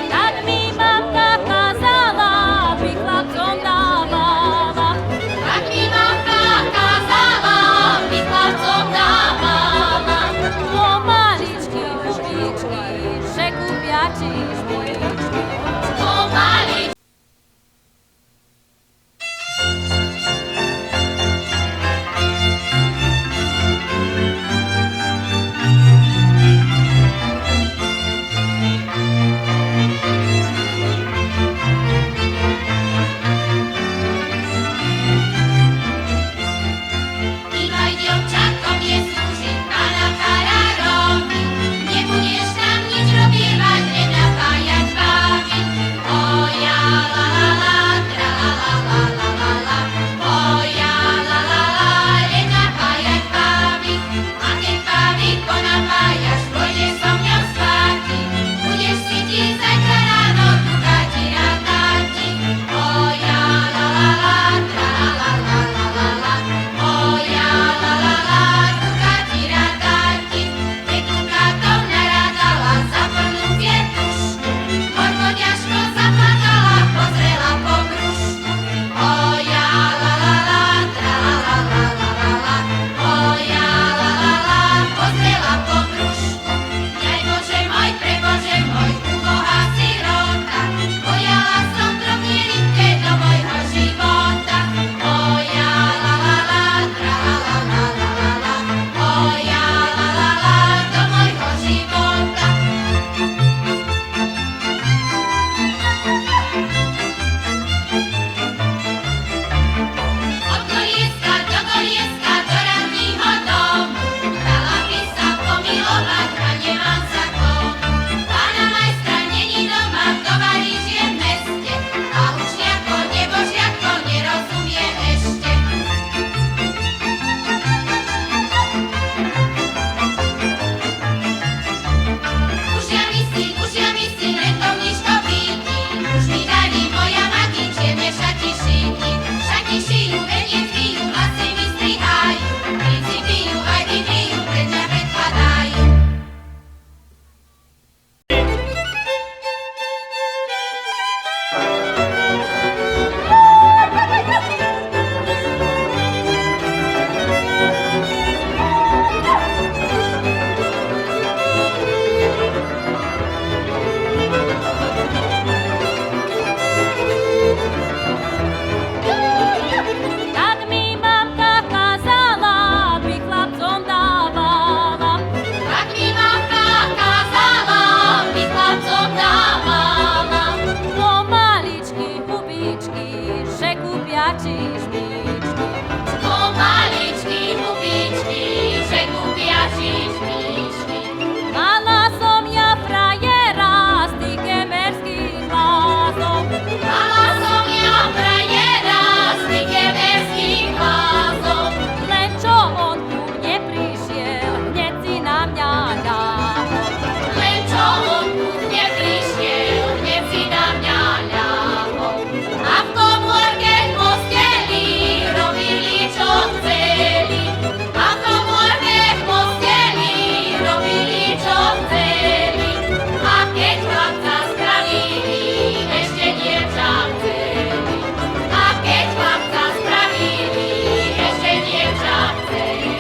Speaker 10: Tak mi mamka kázala, aby chlapcom dávala. napájaš, pôjdeš so mňou spáti, budeš cítiť zajtra ráno, ducháti rátáti. O ja la la la, tra la la la la la, o ja la la la, ducháti rátáti. Keď dukátov narádala za plnú vietušku, horko ťažko zapadala, pozrela po brúšku. O ja la la la, tra la la la la la, o ja la la la, pozrela po brúšku. Jaj Bože môj, prebože môj, ubohá sirota, pojala som drobne rybke do mojho života. O ja la la la, tra la la la la la, o ja la la la, do mojho života. Od kolieska do ranního domu, dala by sa pomilovať a nemám za komu. Pána majstra není doma, tovaríš je v meste a už nejako nebožiako nerozumie ešte. Už ja myslím, rentovničko píti, už mi dali moja matinčie mešati šíti. Šaty šijú, veniec bijú, vlasy mi strihajú, princi bijú, aj Bibliu pred mňa predkladajú.
Speaker 11: Tak mi mamka kázala, aby chlapcom dávala.
Speaker 10: Tak mi mamka kázala, by chlapcom dávala.
Speaker 11: Pomaličky hubičky, že kúpia čižmičky.
Speaker 10: Pomaličky hubičky, že kúpia čižmičky.
Speaker 11: Mala som ja frajera z tých gemerských hlásov.
Speaker 10: Mala som ja frajera z tých gemerských hlásov.
Speaker 11: Len čo on ku mne prišiel, hneď si na mňa ľahol.
Speaker 10: Len čo on ku mne prišiel, hneď si na mňa ľahol. A v komórke v posteli robili, čo chceli. A v komórke v posteli robili, čo chceli. A keď chlapca spravili, ešte dievča chceli. A keď chlapca spravili, ešte dievča chceli.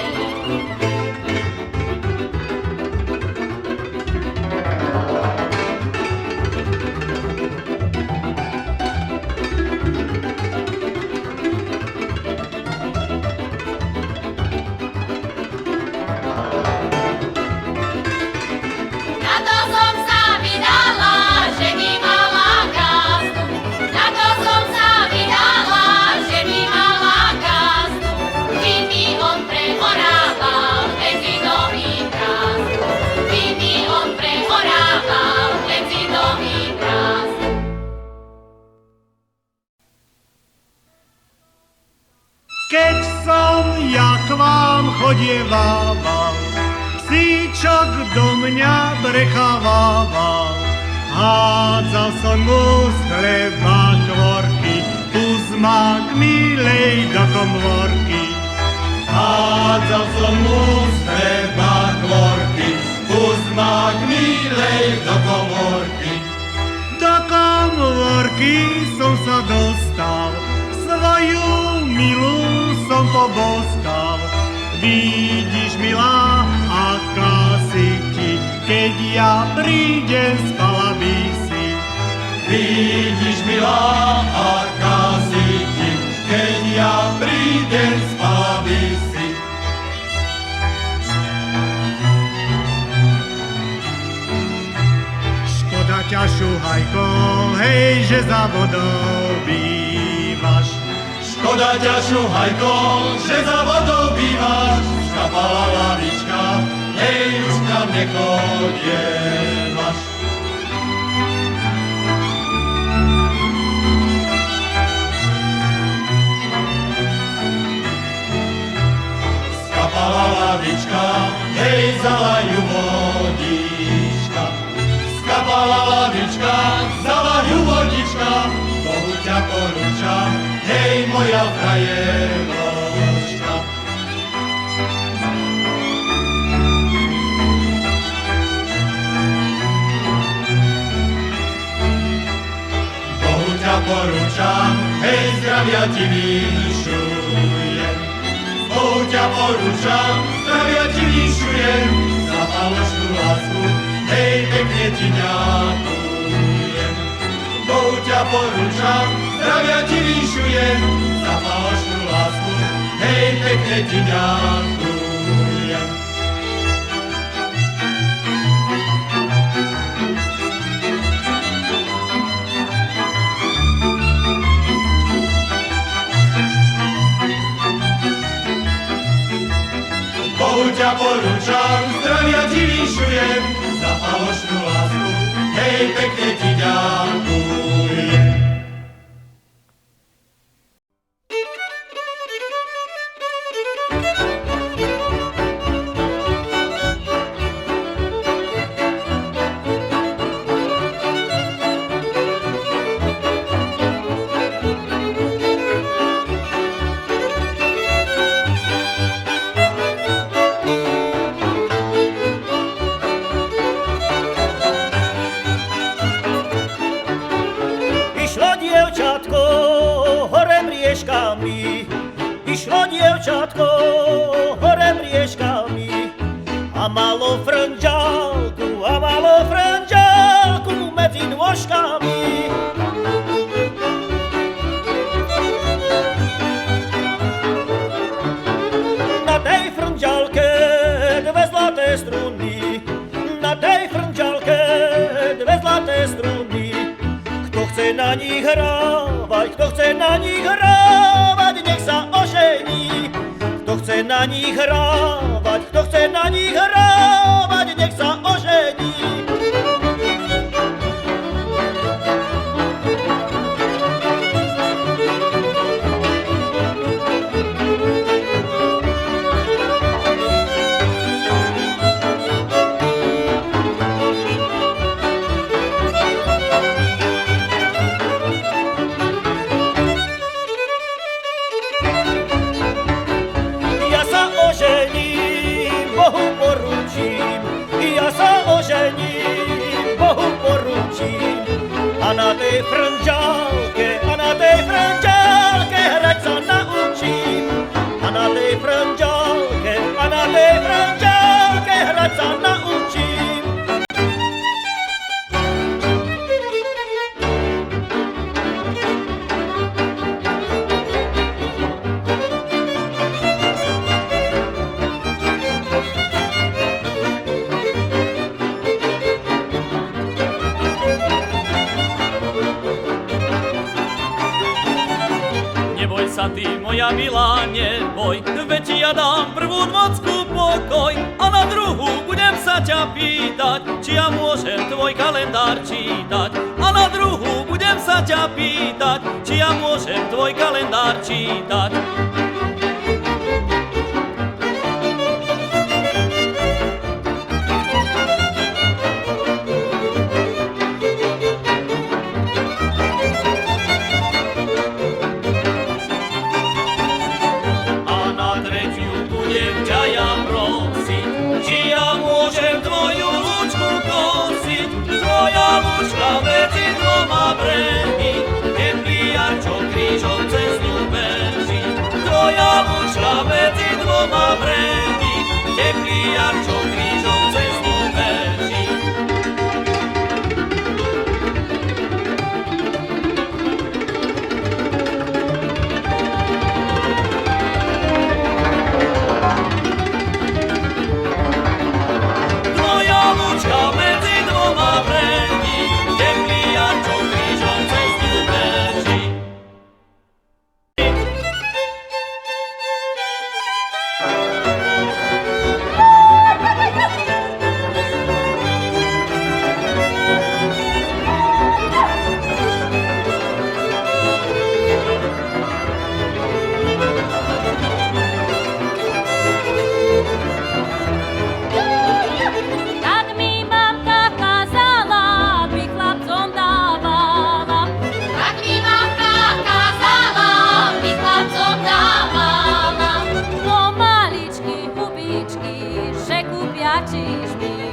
Speaker 10: Na to som sa vydala, že by mala gazdu. Na to som sa vydala, že by mala gazdu. By mi on prehorával medzi nohy krásnu. By mi on prehorával medzi nohy krásnu.
Speaker 1: Keď som ja k vám chodievával, psíčok do mňa brechavával. Hádzal som mu z chleba tvorky, uzmák milej do komórky. Hádzal som mu z chleba tvorky, uzmák milej do komórky. Do komórky som sa dostal, svoju milú som poboskal. Vidíš, milá, aká si ti, keď ja prídem, spala by si. Vidíš, milá, aká si ti, keď ja prídem, spala by si. Škoda ťa, šuhajko, hej, že za vodou bývaš. Škoda ťa, šuhajko, že za vodou bývaš. Škapala lavička, hej, už tam nechodievaš. Skapala lavička, hej, zala ju
Speaker 14: frajeročka. Bohu ťa porúčam, hej, zdravia ti vyšujem. Bohu ťa porúčam, zdravia ti vyšujem, za falošnú lásku, hej, pekne ti ďakujem. Bohu ťa porúčam, zdravia ti vyšujem, za falošnú lásku, hej, pekne ti ďakujem. Bohu ťa porúčam, zdravia ti vyšujem, za falošnú lásku, hej, pekne ti ďakujem.
Speaker 1: Išlo dievčatko hore mriežkami a malo frnďálku medzi nôžkami. Na tej frnďálke dve zlaté struny, na tej frnďálke dve zlaté struny. Kto chce na nich hrávať, kto chce na nich hrávať, nech sa ožení. Kto chce na nich hrávať, kto chce na nich hrávať, nech sa ožení. A na tej frnďálke hrať sa naučím. A na tej frnďálke hrať sa naučím.
Speaker 4: Sa ty, moja milá, neboj, veď ja dám prvú nocku pokoj a na druhú budem sa ťa pýtať, či ja môžem tvoj kalendár čítať. A na druhú budem sa ťa pýtať, či ja môžem tvoj kalendár čítať. Medzi dvoma brehmi, teplý jarčo krížom cez ňu beží. Tvoja lúčka medzi dvoma brehmi, teplý jarčo krížom cez ňu beží. Tvoja lúčka medzi dvoma brehmi, teplý jarčo krížom cez ňu beží.
Speaker 10: Ty